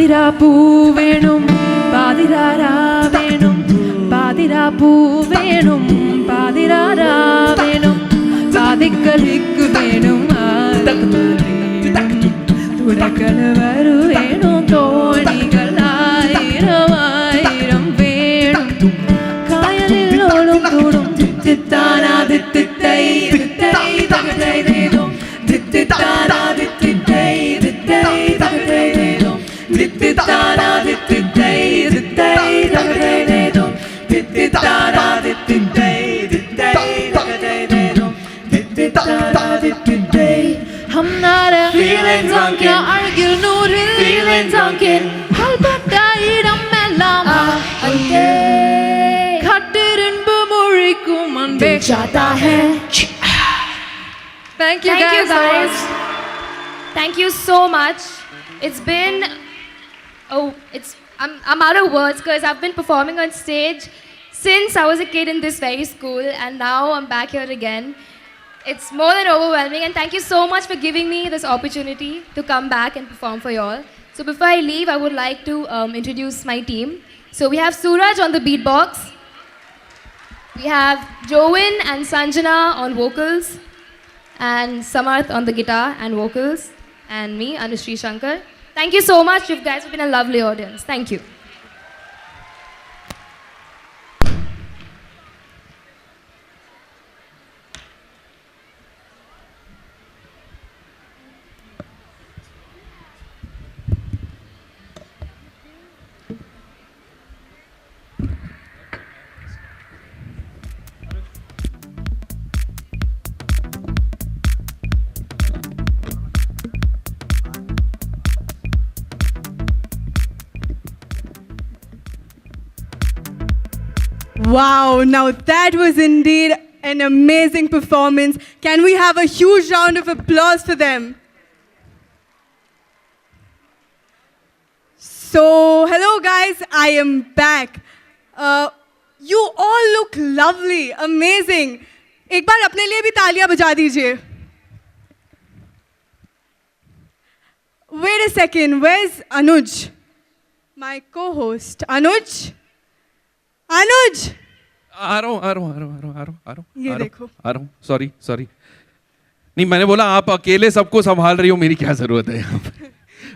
S8: പാതിരാപ്പൂ വേണം പാതിരാരാ വേണം പാതിരാപ്പൂ വേണം പാതിരാരാ വേണം പാതിക്കളിക്ക് വേണം തുടക്കൽ വരു വേണം തോണികൾ ആയിരം ആയിരം വേണം കായലിലോളം തോടും തിത്താനാദിത്തൈ തിത്തൈ തകതൈ ദേദോ തിത്താനാദിത്തൈ തിത്തൈ തകതൈ ദേദോ തിത്താനാദിത്തൈ തിത്തൈ തകതൈ ദേദോ തിത്താനാദിത്തൈ തിത്തൈ തകതൈ ദേദോ തിത്താനാദിത്തൈ हम नारे feelings ankin argil nuril feelings ankin halpatairam mellam anke khattirunbu murikum anbe chata hai.
S12: Thank you guys. Thank you so much. It's been I'm out of words because I've been performing on stage since I was a kid in this very school, and now I'm back here again. It's more than overwhelming, and thank you so much for giving me this opportunity to come back and perform for you all. So before I leave, I would like to introduce my team. So we have Suraj on the beatbox. We have Jovin and Sanjana on vocals, and Samarth on the guitar and vocals, and me, Anushree Shankar. Thank you so much. You guys have been a lovely audience. Thank you.
S11: Wow, now that was indeed an amazing performance. Can we have a huge round of applause for them? So, hello guys, I am back. You all look lovely, amazing. एक बार अपने लिए भी तालियां बजा दीजिए. Wait a second, where's Anuj? My co-host, Anuj? Anuj!
S1: आ रहा हूँ
S11: ये देखो.
S1: सॉरी नहीं, मैंने बोला आप अकेले सबको संभाल रही हो, मेरी क्या जरूरत है यहाँ पे.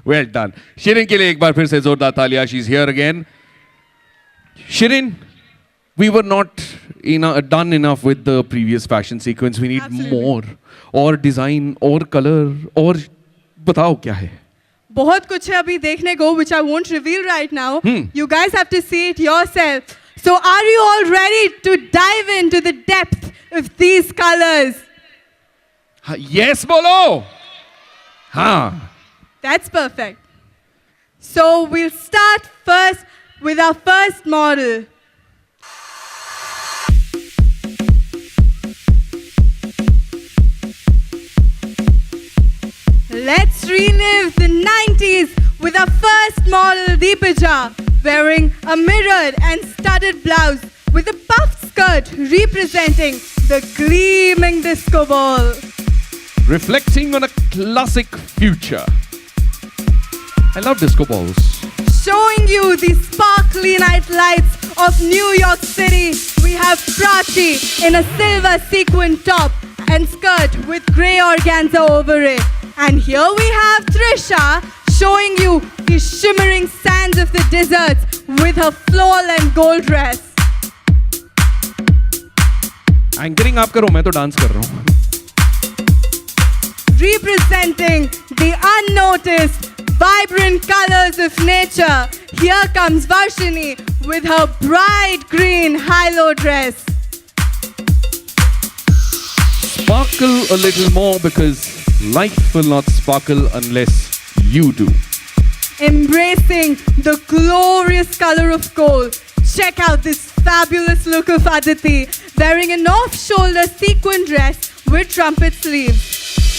S1: Well done. शिरीन के लिए एक बार फिर से जोरदार तालियां. She is here again. Shirin, we were not done enough with the previous fashion sequence. We need
S11: Absolutely.
S1: more, or design, or color, और बताओ क्या है.
S11: बहुत कुछ है अभी देखने को, which I won't reveal right now. You guys have to see it yourself. So are you all ready to dive into the depth of these colors?
S1: Yes, bolo. हाँ.
S11: That's perfect. So we'll start first with our first model. Let's relive the 90s with our first model, Deepaja, wearing a mirrored and studded blouse with a puffed skirt representing the gleaming disco ball.
S1: Reflecting on a classic future. I love disco balls.
S11: Showing you the sparkly night lights of New York City, we have Prachi in a silver sequin top and skirt with grey organza over it. And here we have Trisha showing you the shimmering sands of the deserts with her floral and gold dress.
S1: Anchoring आप करो, मैं तो dance कर रहा हूँ.
S11: Representing the unnoticed, vibrant colors of nature, here comes Varshini with her bright green high-low dress.
S1: Sparkle a little more, because life will not sparkle unless you do.
S11: Embracing the glorious color of gold, check out this fabulous look of Aditi, wearing an off-shoulder sequin dress with trumpet sleeves.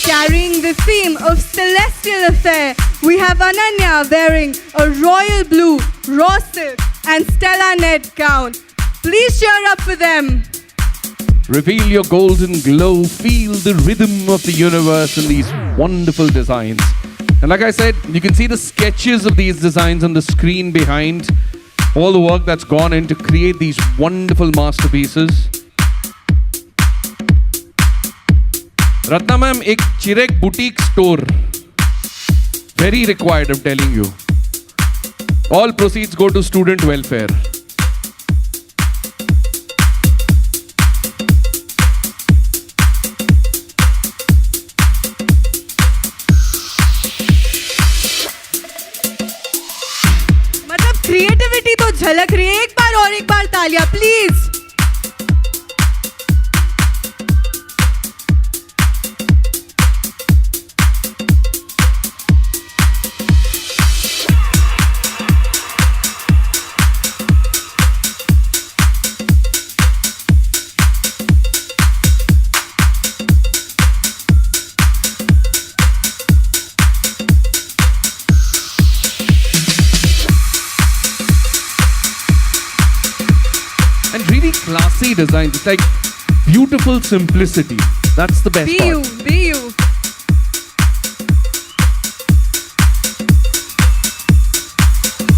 S11: Carrying the theme of celestial affair, we have Ananya wearing a royal blue, raw silk and Stella net gown. Please cheer up for them.
S1: Reveal your golden glow, feel the rhythm of the universe in these wonderful designs. And like I said, you can see the sketches of these designs on the screen behind. All the work that's gone in to create these wonderful masterpieces. Ratna ma'am, ek CHIREC boutique store. Very required, I'm telling you. All proceeds go to student welfare.
S11: मतलब creativity तो झलक रही है, एक बार तालियां please.
S1: Classy design. It's like beautiful simplicity. That's the best part.
S11: Be you.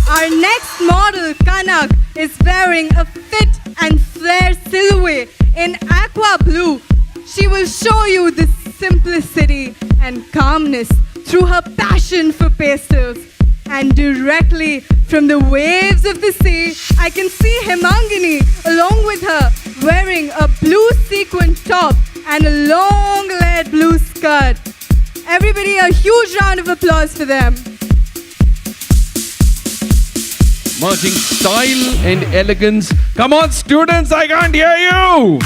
S11: Our next model, Kanak, is wearing a fit and flare silhouette in aqua blue. She will show you the simplicity and calmness through her passion for pastels. And directly from the waves of the sea, I can see Hemangini along with her wearing a blue sequin top and a long layered blue skirt. Everybody, a huge round of applause for them.
S1: Merging style and elegance. Come on, students, I can't hear you.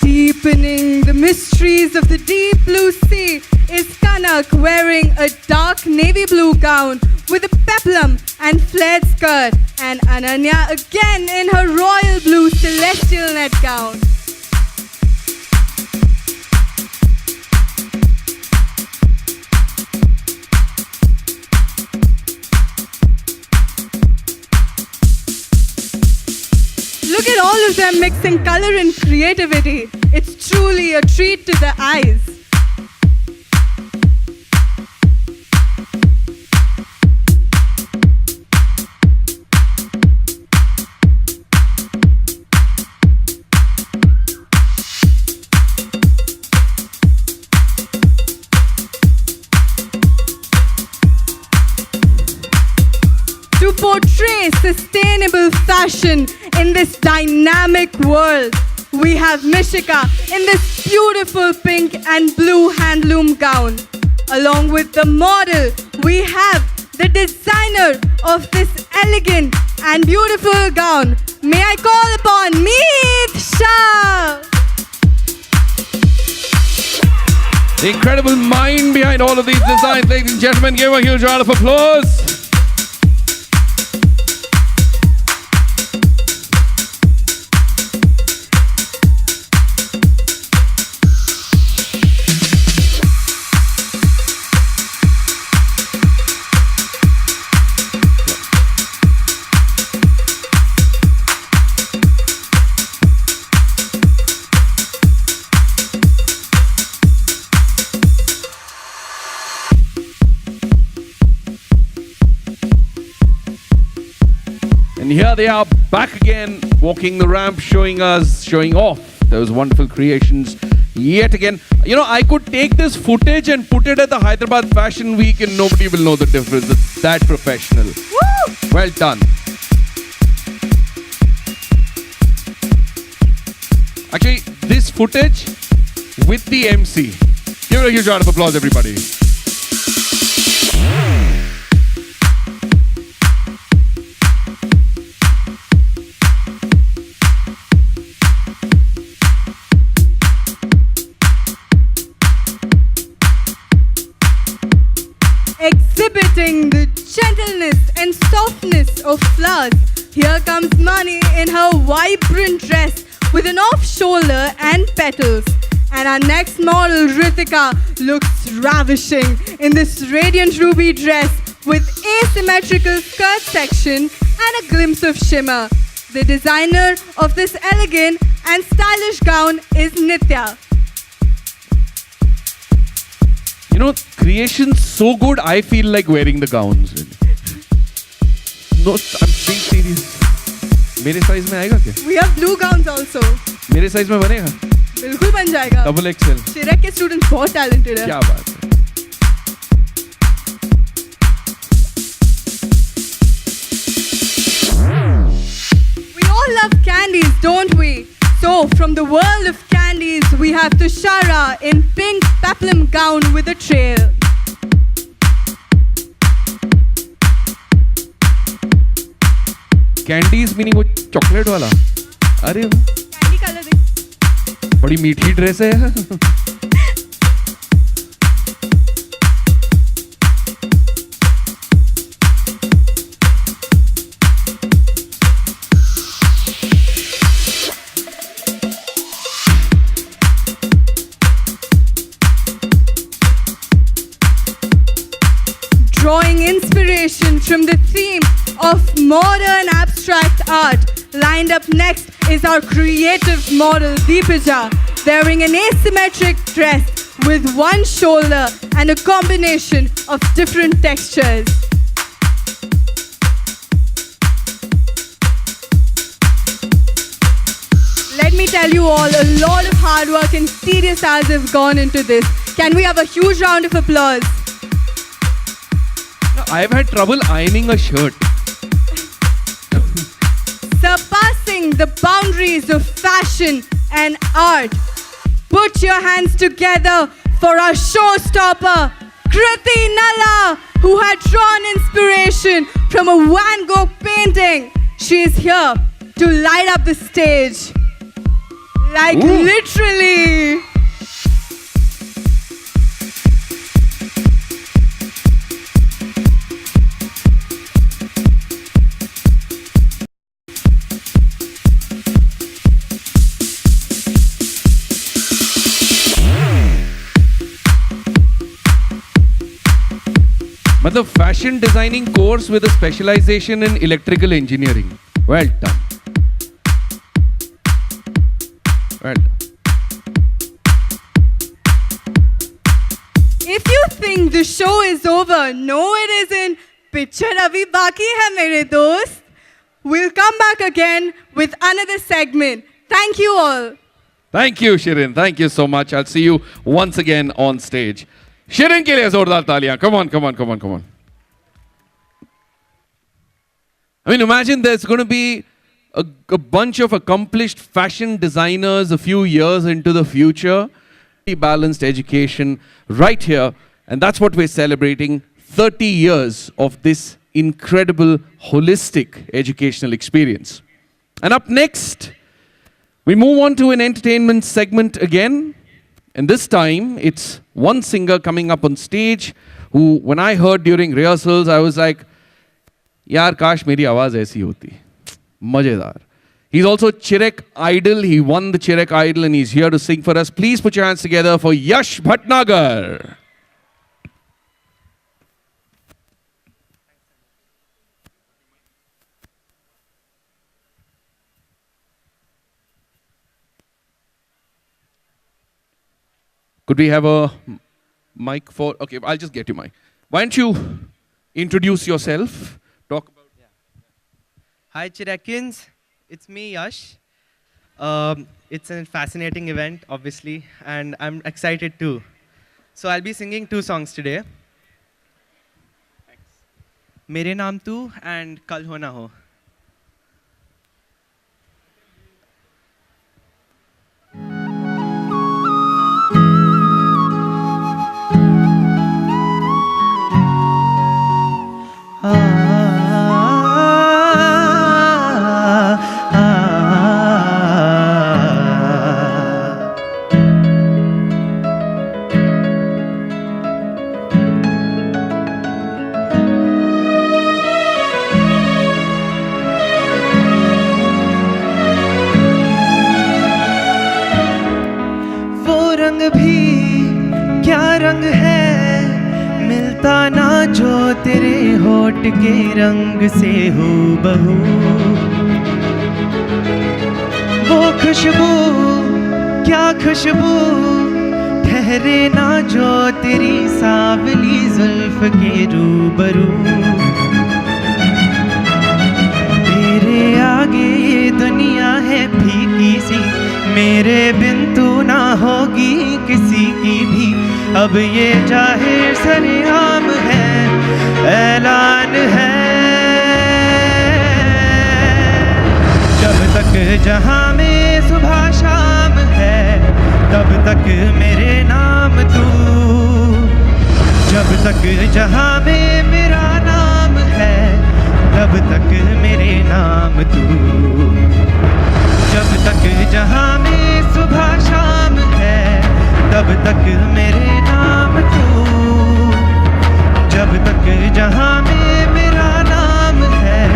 S11: Deepening the mysteries of the deep blue sea is Kanak wearing a dark navy blue gown with a peplum and flared skirt, and Ananya again in her royal blue celestial net gown. Look at all of them mixing color and creativity. It's truly a treat to the eyes. To portray sustainable fashion in this dynamic world, we have Mishika in this beautiful pink and blue handloom gown. Along with the model, we have the designer of this elegant and beautiful gown. May I call upon Meet Shah?
S1: The incredible mind behind all of these designs, ladies and gentlemen, give a huge round of applause. And here they are back again, walking the ramp, showing off those wonderful creations yet again. You know, I could take this footage and put it at the Hyderabad Fashion Week and nobody will know the difference. It's that professional.
S11: Woo!
S1: Well done. Actually, this footage with the MC. Give it a huge round of applause, everybody.
S11: reflecting the gentleness and softness of flowers. Here comes Mani in her vibrant dress with an off-shoulder and petals. And our next model, Ritika, looks ravishing in this radiant ruby dress with asymmetrical skirt section and a glimpse of shimmer. The designer of this elegant and stylish gown is Nitya.
S1: You know, creation's so good, I feel like wearing the gowns. Really. No, I'm being serious. मेरे size में आएगा क्या?
S11: We have blue gowns also.
S1: मेरे size में बनेगा?
S11: बिल्कुल बन जाएगा.
S1: Double XL.
S11: CHIREC के students बहुत talented हैं.
S1: क्या बात है?
S11: We all love candies, don't we? So, from the world of candies, we have Tushara in pink peplum gown with a trail.
S1: Candies meaning वो chocolate वाला? अरे वो
S11: Candy color देख.
S1: बड़ी मीठी ड्रेस है.
S11: Drawing inspiration from the theme of modern abstract art. Lined up next is our creative model Deepaja, wearing an asymmetric dress with one shoulder and a combination of different textures. Let me tell you all, a lot of hard work and serious hours have gone into this. Can we have a huge round of applause?
S1: I've had trouble ironing a shirt.
S11: Surpassing the boundaries of fashion and art. Put your hands together for our showstopper, Kriti Nalla, who had drawn inspiration from a Van Gogh painting. She is here to light up the stage. Like literally.
S1: मतलब fashion designing course with a specialization in electrical engineering. Well done. Well done.
S11: If you think the show is over, no it isn't. Picture abhi baki hai mere dost. We'll come back again with another segment. Thank you all.
S1: Thank you, Shirin. Thank you so much. I'll see you once again on stage. Shirin के लिए जोरदार तालियां. Come on, come on, come on, come on. I mean, imagine there's going to be a bunch of accomplished fashion designers a few years into the future. Balanced education right here. And that's what we're celebrating. 30 years of this incredible holistic educational experience. And up next, we move on to an entertainment segment again. And this time, it's one singer coming up on stage who, when I heard during rehearsals, I was like, yaar, kash meri awaaz aisi hoti. Majedar. He's also CHIREC Idol. He won the CHIREC Idol and he's here to sing for us. Please put your hands together for Yash Bhatnagar. Could we have a mic for... Okay, I'll just get you mic. Why don't you introduce yourself? Talk about...
S13: Hi, CHIRECians. It's me, Yash. It's a fascinating event, obviously, and I'm excited too. So I'll be singing 2 songs today. Mere Naam Tu and Kal Ho Na Ho. रंग भी क्या रंग है, मिलता ना जो तेरे होठ के रंग से हो बहू। वो खुशबू क्या खुशबू, ठहरे ना जो तेरी सावली जुल्फ के रूबरू। तेरे आगे ये दुनिया है फीकी सी, मेरे बिन तू ना होगी किसी की भी। अब ये जाहिर सरेआम है, ऐलान है, जब तक जहां में सुबह शाम है, तब तक मेरे नाम तू। जब तक जहां में मेरा नाम है, तब तक मेरे नाम तू। जब तक जहां में सुबह शाम है, तब तक मेरे नाम तू। जब तक जहां में मेरा नाम है,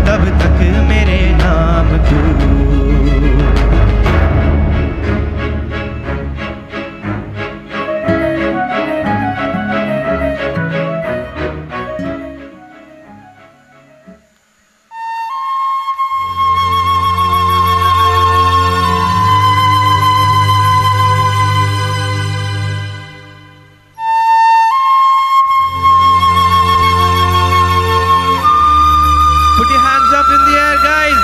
S13: तब तक मेरे नाम तू। Put your hands up in the air, guys.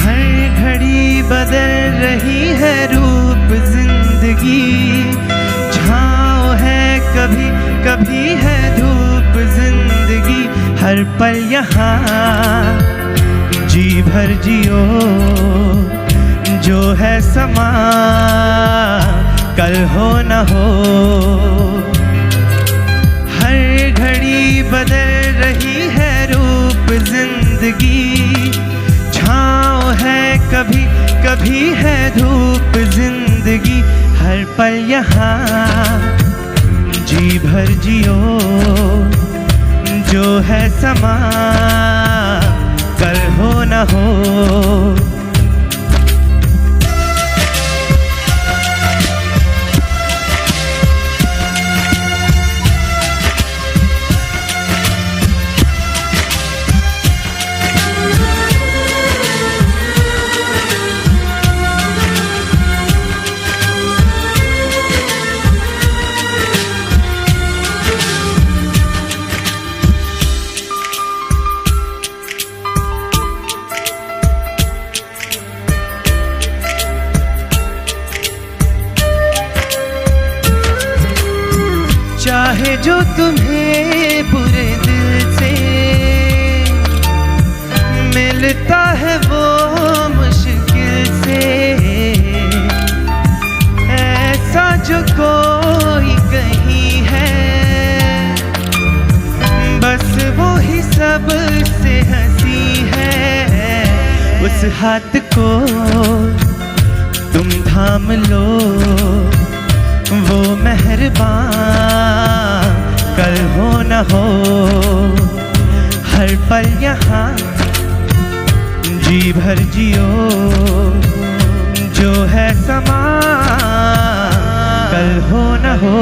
S13: हर घड़ी बदल रही है रूप जिंदगी, छाँव है कभी कभी है धूप जिंदगी। हर पल यहाँ जी भर जियो, जो है समा कल हो न हो। हर घड़ी बदल रही है रूप जिंदगी, छाँव है कभी कभी है धूप जिंदगी। हर पल यहाँ जी भर जियो, जो है समा कल हो न हो। चाहे जो तुम्हें पूरे दिल से मिलता है वो मुश्किल से, ऐसा जो कोई कहीं है, बस वो ही सबसे हंसी है। उस हाथ को तुम थाम लो, वो मेहरबान कल हो न हो। हर पल यहाँ जी भर जियो, जो है समा कल हो न हो।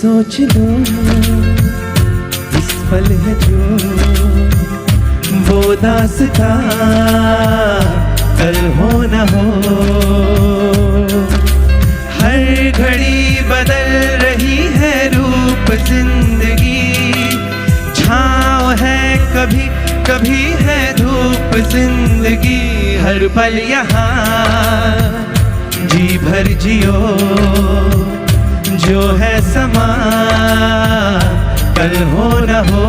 S14: सोच लो इस पल है जो वो दास्तां कल हो न हो हर घड़ी बदल रही है रूप जिंदगी छाँव है कभी कभी है धूप जिंदगी हर पल यहाँ जी भर जियो जो है समा कल हो न हो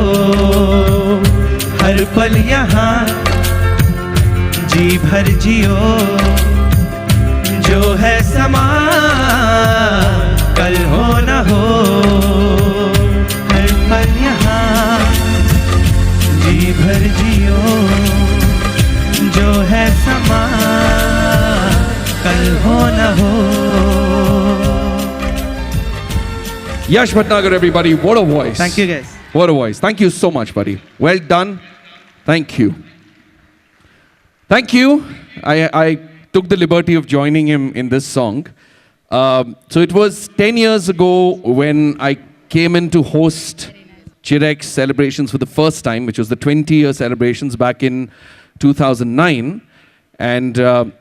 S14: हर पल यहाँ जी भर जियो जो है समा कल हो न हो हर पल यहाँ जी भर जियो जो है समा कल हो न हो
S1: Yash Bhatnagar, everybody. What a voice.
S13: Thank you, guys.
S1: What a voice. Thank you so much, buddy. Well done. Thank you. Thank you. I took the liberty of joining him in this song. So it was 10 years ago when I came in to host CHIREC celebrations for the first time, which was the 20-year celebrations back in 2009. And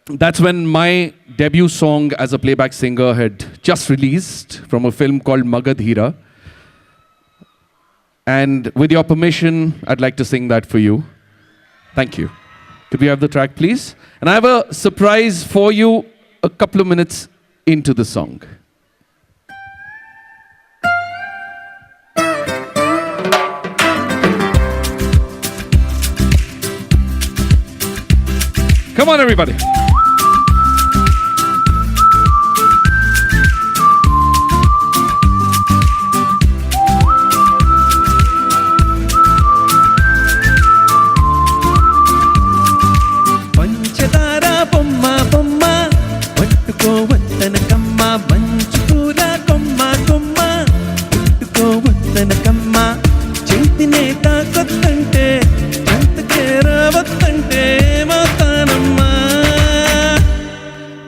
S1: that's when my debut song as a playback singer had just released from a film called Magadhira. And with your permission, I'd like to sing that for you. Thank you. Could we have the track, please? And I have a surprise for you a couple of minutes into the song. Come on, everybody.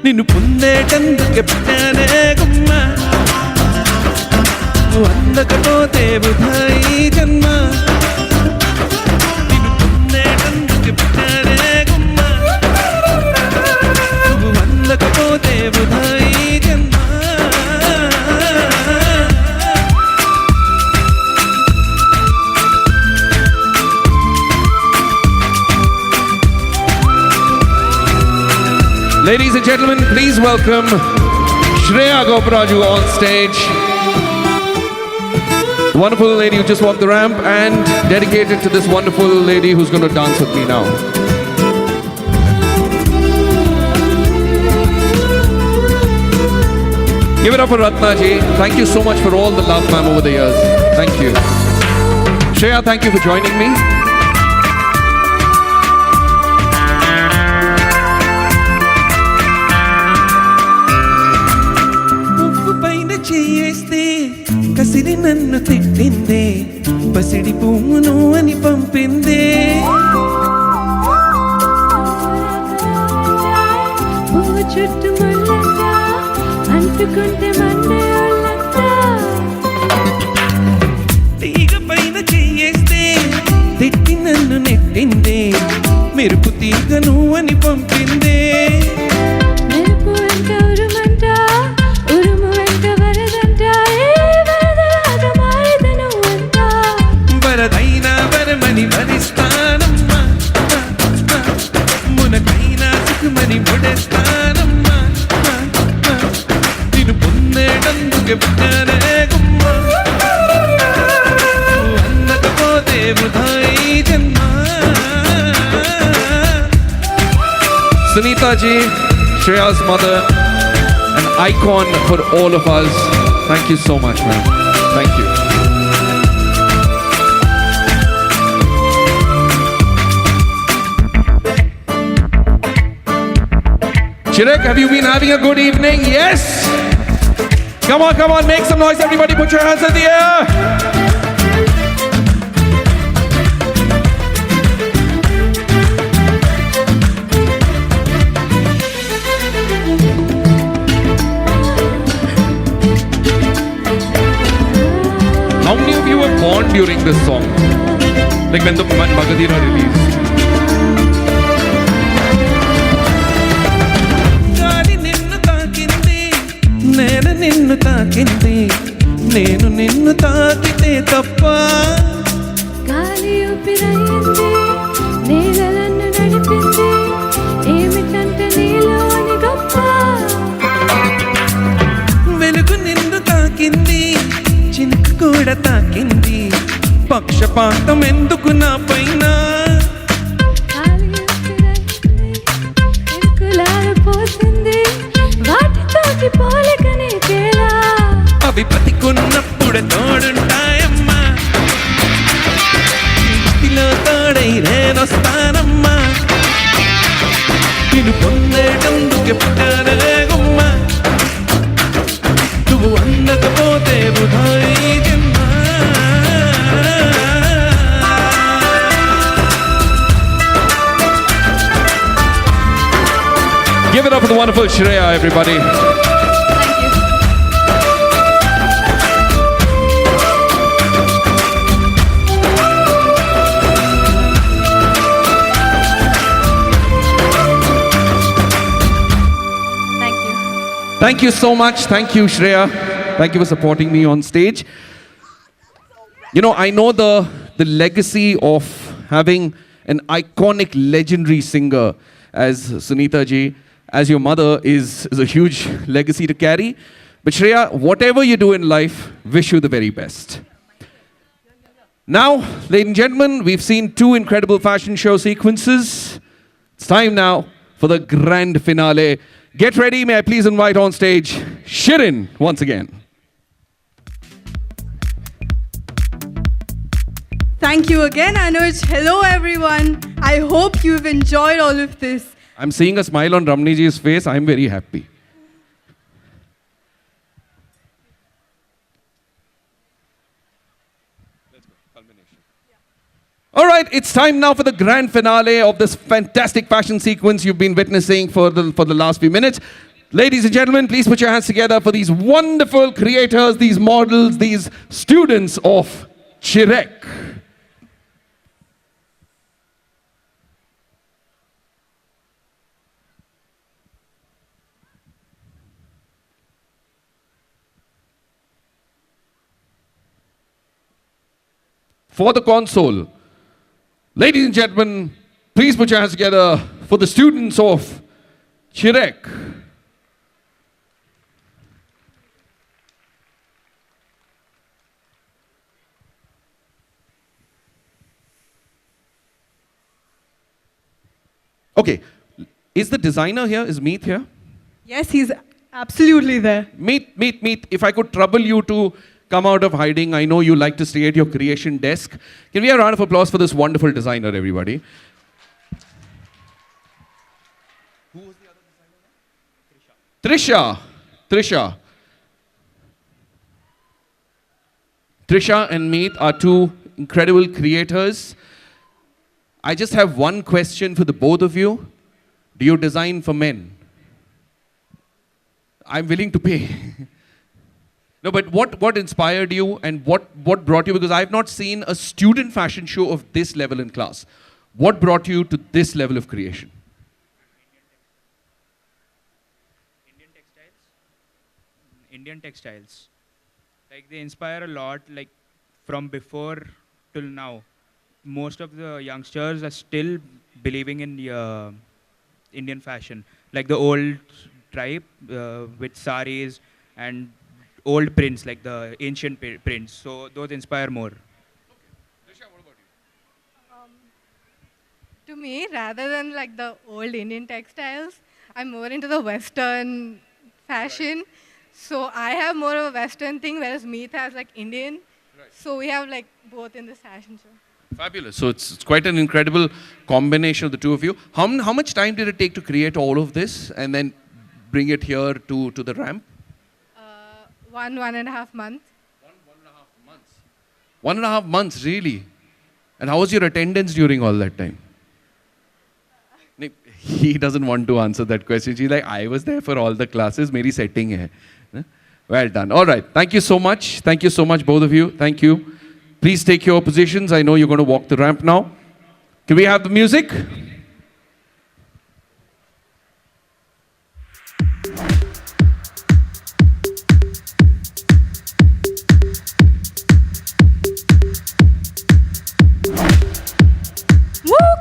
S14: నిన్ను పొందేటందుకే పుట్టానే గుమ్మ నువ్వు అందకపోతే వృధా ఈ జన్మ నిన్ను పొందేటందుకే పుట్టానే గుమ్మ నువ్వు అందకపోతే వృధా ఈ జన్మ
S1: Ladies and gentlemen, please welcome Shreya Gopuraju on stage. The wonderful lady who just walked the ramp and dedicated to this wonderful lady who's going to dance with me now. Give it up for Ratna ji. Thank you so much for all the love, ma'am, over the years. Thank you. Shreya, thank you for joining me.
S14: చేస్తే కసిరి నన్ను తిట్టిందే పసిడి పువ్వును అని పంపిందే
S15: పువ్వు చుట్టూ ముళ్ళంట అంటుకుంటే Monday ఒళ్ళంట
S14: తీగ పైన చేయేస్తే తిట్టి నన్ను నెట్టిందే మెరుపు తీగను అని పంపిందే
S15: మెరుపు వెంట ఉరుమంట ఉరుము వెంట వరదంట ఏ వరదలాగ మారిదను అంట
S14: వరదైనా వరమని వరిస్తానమ్మా మునకైనా సుఖమని ముడేస్తానమ్మా నిన్ను పొందేటందుకే పుట్టానే గుమ్మ అందకపోతే వృధా ఈ జన్మ
S1: Sunita ji, Shreya's mother, an icon for all of us. Thank you so much, ma'am. Thank you. CHIREC, have you been having a good evening? Yes? Come on, make some noise. Everybody put your hands in the air. many of you were born during this song? Like when the Magadira released.
S14: నేను నిన్ను తాకింది నేను నిన్ను తాకితే తప్ప
S15: గాలి ఊపిరయ్యింది నీళ్ళను నడిపింది ఏమిటంటే నీలోని గొప్ప
S14: వెలుగు నిన్ను తాకింది చినుకు కూడా తాకింది పక్షపాతం ఎందుకు నా పైన
S15: గాలి ఊపిరయ్యింది ఇరుకులాడిపోతుంది వాటితోటి పోలికనే కేలా
S14: అవి బతికున్నప్పుడు తోడుంటాయమ్మా ఇంటిలో తోడై నేనొస్తానమ్మా నిన్ను పొందేటందుకు పుట్టానేగమ్మా నువ్వు అందకపోతే వృధా ఈ జన్మ.
S1: Give it up for the wonderful Shreya, everybody. Thank you so much. Thank you, Shreya. Thank you for supporting me on stage. You know, I know the legacy of having an iconic, legendary singer as Sunita ji, as your mother, is a huge legacy to carry. But Shreya, whatever you do in life, wish you the very best. Now, ladies and gentlemen, we've seen two incredible fashion show sequences. It's time now for the grand finale. Get ready, may I please invite on stage Shirin once again.
S11: Thank you again, Anuj. Hello, everyone. I hope you've enjoyed all of this.
S1: I'm seeing a smile on Ramniji's face. I'm very happy. All right, it's time now for the grand finale of this fantastic fashion sequence you've been witnessing for the last few minutes. Ladies and gentlemen, please put your hands together for these wonderful creators, these models, these students of CHIREC. For the console, ladies and gentlemen, please put your hands together for the students of CHIREC. Okay, is the designer here? Is Meet here?
S11: Yes, he's absolutely there.
S1: Meet, if I could trouble you to come out of hiding. I know you like to stay at your creation desk. Can we have a round of applause for this wonderful designer, everybody? Who was the other designer? Trisha and Meet are two incredible creators. I just have one question for the both of you. Do you design for men? I'm willing to pay. No, but what inspired you and what brought you? Because I've not seen a student fashion show of this level in class. What brought you to this level of creation?
S16: Indian textiles. Like they inspire a lot, like from before till now. Most of the youngsters are still believing in the Indian fashion. Like the old tribe with saris and old prints, like the ancient prints. So those inspire more.
S11: To me, rather than like the old Indian textiles, I'm more into the Western fashion. So I have more of a Western thing, whereas Meet has like Indian. So we have like both in this fashion show.
S1: Fabulous. So it's quite an incredible combination of the two of you. How much time did it take to create all of this and then bring it here to the ramp?
S11: 1.5 months.
S1: 1.5 months. 1.5 months, really? And how was your attendance during all that time? He doesn't want to answer that question. She's like, I was there for all the classes. Meri setting hai. Well done. All right. Thank you so much. Thank you so much, both of you. Thank you. Please take your positions. I know you're going to walk the ramp now. Can we have the music?
S11: Woo!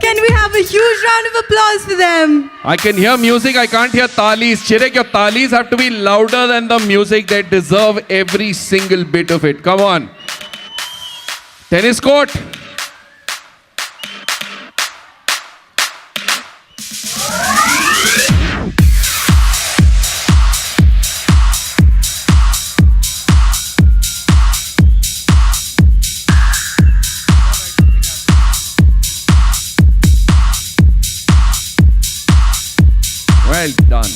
S11: Can we have a huge round of applause for them?
S1: I can hear music, I can't hear talis. CHIREC, your talis have to be louder than the music. They deserve every single bit of it. Come on. Tennis court. Well done.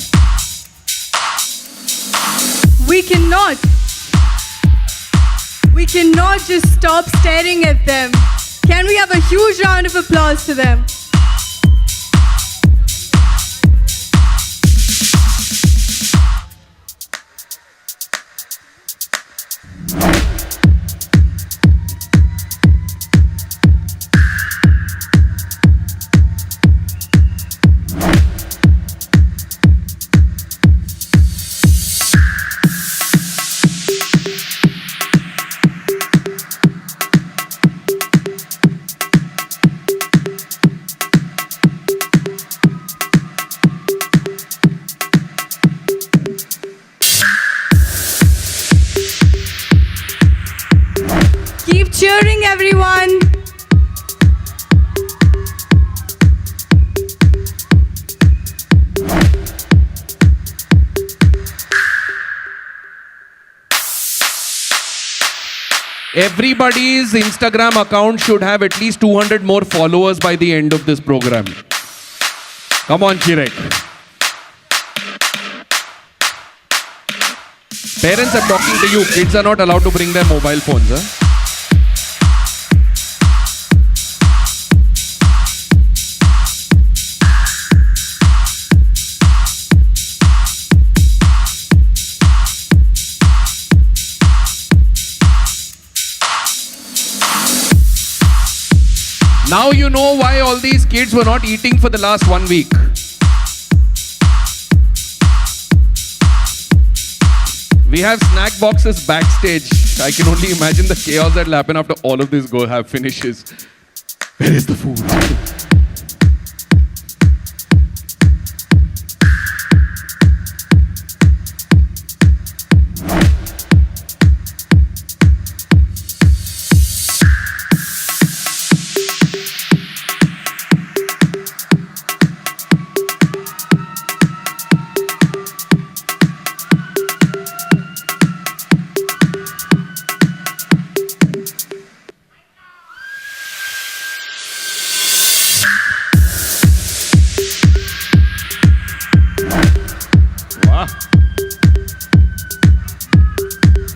S11: We cannot just stop staring at them. Can we have a huge round of applause to them? Keep cheering, everyone.
S1: Everybody's Instagram account should have at least 200 more followers by the end of this program. Come on, CHIREC. Parents are talking to you. Kids are not allowed to bring their mobile phones. Huh? Now you know why all these kids were not eating for the last 1 week. We have snack boxes backstage. I can only imagine the chaos that will happen after all of this finishes. Where is the food?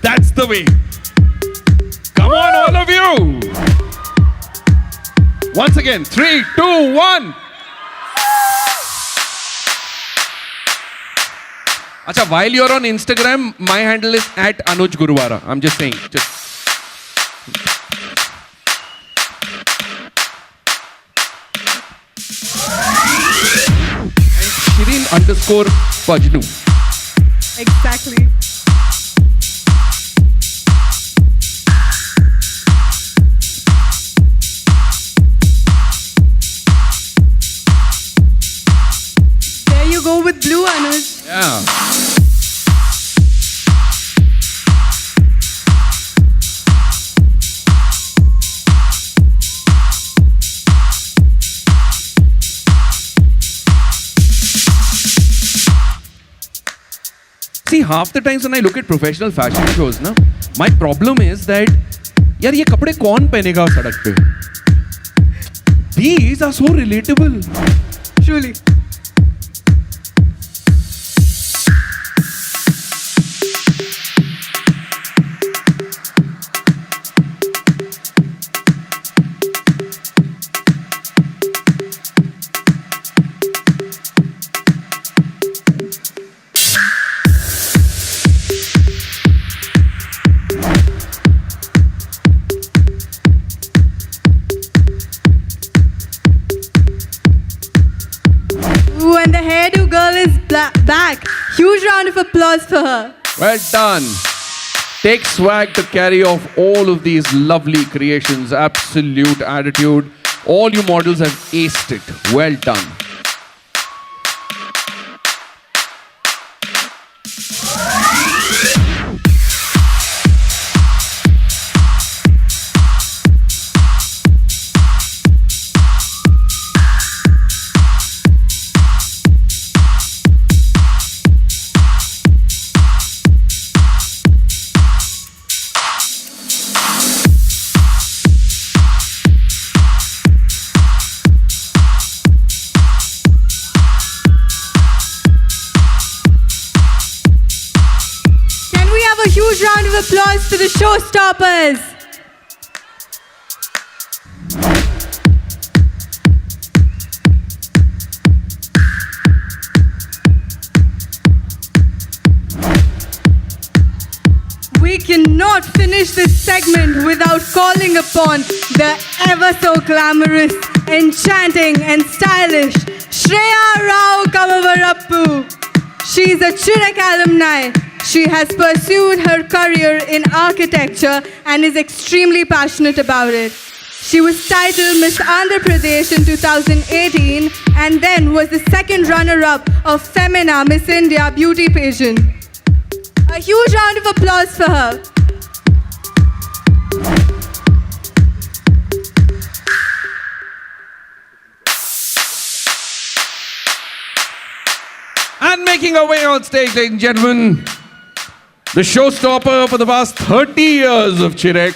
S1: That's the way. Come on, all of you. Once again, 3, 2, 1. Acha, while you're on Instagram, my handle is @Anuj Guruvara. I'm just saying. Shireen_Pajnu.
S11: Exactly. There you go with blue, Anuj.
S1: Yeah. See, half the times when I look at professional fashion shows, na, my problem is that, यार ये कपड़े कौन पहनेगा सड़क पे? These are so relatable.
S11: Truly. back. Huge round of applause for her.
S1: Well done. Take swag to carry off all of these lovely creations. Absolute attitude. All you models have aced it. Well done.
S11: Huge round of applause to the showstoppers. We cannot finish this segment without calling upon the ever so glamorous, enchanting and stylish Shreya Rao Kavavarappu. She is a CHIREC alumni. She has pursued her career in architecture and is extremely passionate about it. She was titled Miss Andhra Pradesh in 2018 and then was the second runner-up of Femina Miss India Beauty Pageant. A huge round of applause for her.
S1: And making her way on stage, ladies and gentlemen, the showstopper for the past 30 years of CHIREC.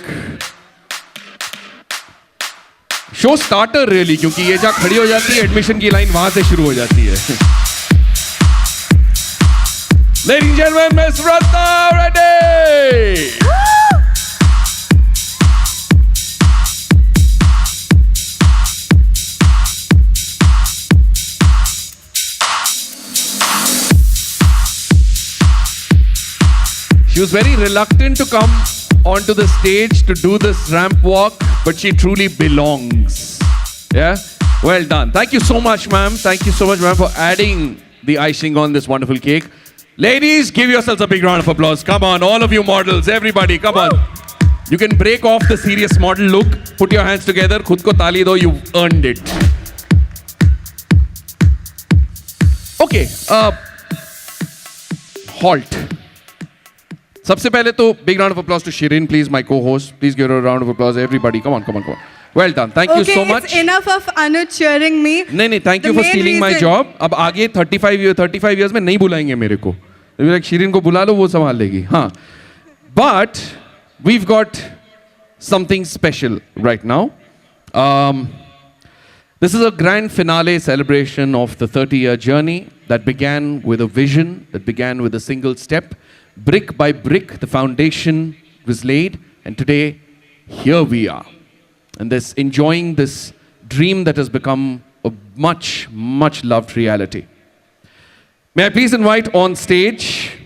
S1: Show starter really, क्योंकि ये जहाँ खड़ी हो जाती है admission की line वहां से शुरू हो जाती है. Ladies and gentlemen, Miss Ratna Reddy. She was very reluctant to come onto the stage to do this ramp walk, but she truly belongs. Yeah? Well done. Thank you so much, ma'am. Thank you so much, ma'am, for adding the icing on this wonderful cake. Ladies, give yourselves a big round of applause. Come on, all of you models, everybody, come on. You can break off the serious model look. Put your hands together. Khud ko tali do, you've earned it. Okay, halt. सबसे पहले तो big round of applause to Shirin, please, my co-host. Please give her a round of applause, everybody. Come on, come on, come on. Well done. Thank you so much.
S11: Okay, it's enough of Anu cheering me.
S1: नहीं, thank you for stealing my job. अब आगे 35 years में नहीं बुलाएंगे मेरे को. Like Shirin को बुला लो, वो संभाल लेगी. हाँ. But we've got something special right now. This is a grand finale celebration of the 30-year journey that began with a vision, that began with a single step. Brick by brick, the foundation was laid, and today, here we are. And this, enjoying this dream that has become a much, much loved reality. May I please invite on stage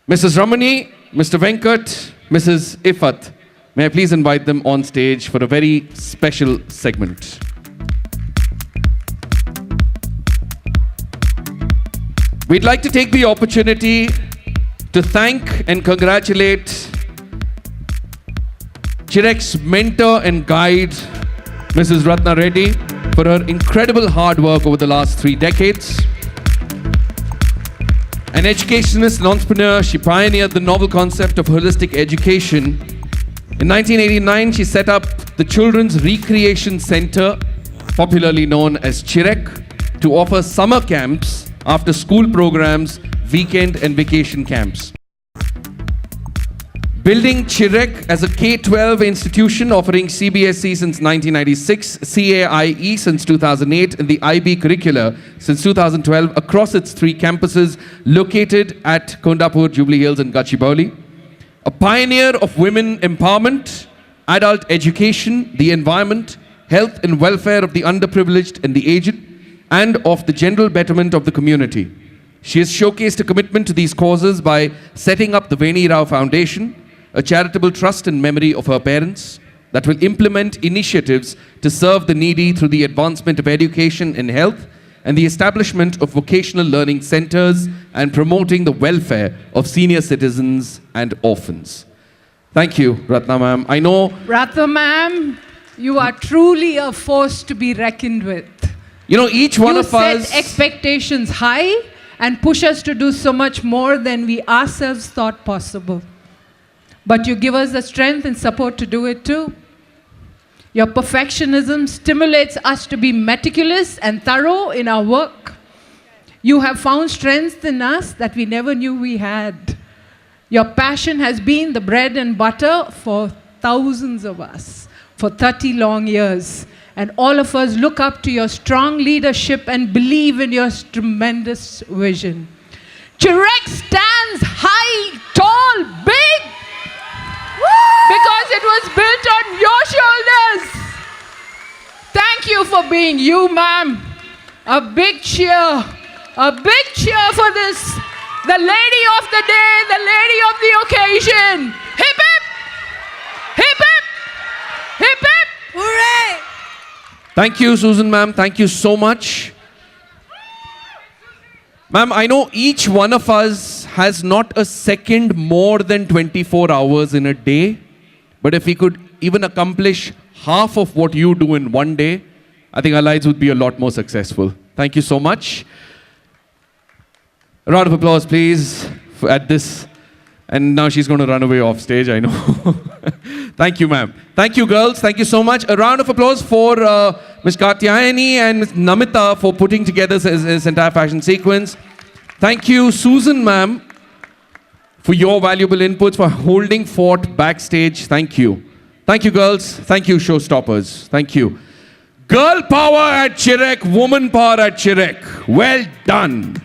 S1: Mrs. Ramani, Mr. Venkat, Mrs. Ifat. May I please invite them on stage for a very special segment. We'd like to take the opportunity to thank and congratulate CHIREC's mentor and guide, Mrs. Ratna Reddy, for her incredible hard work over the last 3 decades. An educationist and entrepreneur, she pioneered the novel concept of holistic education. In 1989, she set up the Children's Recreation Center, popularly known as CHIREC, to offer summer camps, after school programs, weekend and vacation camps. Building CHIREC as a K-12 institution offering CBSE since 1996, CAIE since 2008, and the IB curricula since 2012 across its 3 campuses located at Kondapur, Jubilee Hills and Gachibowli. A pioneer of women empowerment, adult education, the environment, health and welfare of the underprivileged and the aged, and of the general betterment of the community. She has showcased a commitment to these causes by setting up the Veni Rao Foundation, a charitable trust in memory of her parents that will implement initiatives to serve the needy through the advancement of education and health and the establishment of vocational learning centers and promoting the welfare of senior citizens and orphans. Thank you, Ratna ma'am. I know...
S17: Ratna ma'am, you are truly a force to be reckoned with.
S1: You know, each one of us...
S17: You set expectations high and push us to do so much more than we ourselves thought possible. But you give us the strength and support to do it too. Your perfectionism stimulates us to be meticulous and thorough in our work. You have found strength in us that we never knew we had. Your passion has been the bread and butter for thousands of us for 30 long years. And all of us look up to your strong leadership and believe in your tremendous vision. CHIREC stands high, tall, big, because it was built on your shoulders. Thank you for being you, ma'am. A big cheer for this, the lady of the day, the lady of the occasion. Hip hip, hip hip, hip hip.
S11: Hooray!
S1: Thank you, Susan ma'am. Thank you so much. Ma'am, I know each one of us has not a second more than 24 hours in a day. But if we could even accomplish half of what you do in one day, I think our lives would be a lot more successful. Thank you so much. A round of applause, please, at this. And now she's going to run away off stage, I know. Thank you, ma'am. Thank you, girls. Thank you so much. A round of applause for Ms. Katyayani and Ms. Namita for putting together this entire fashion sequence. Thank you, Susan, ma'am, for your valuable inputs, for holding fort backstage. Thank you. Thank you, girls. Thank you, showstoppers. Thank you. Girl power at CHIREC, woman power at CHIREC. Well done.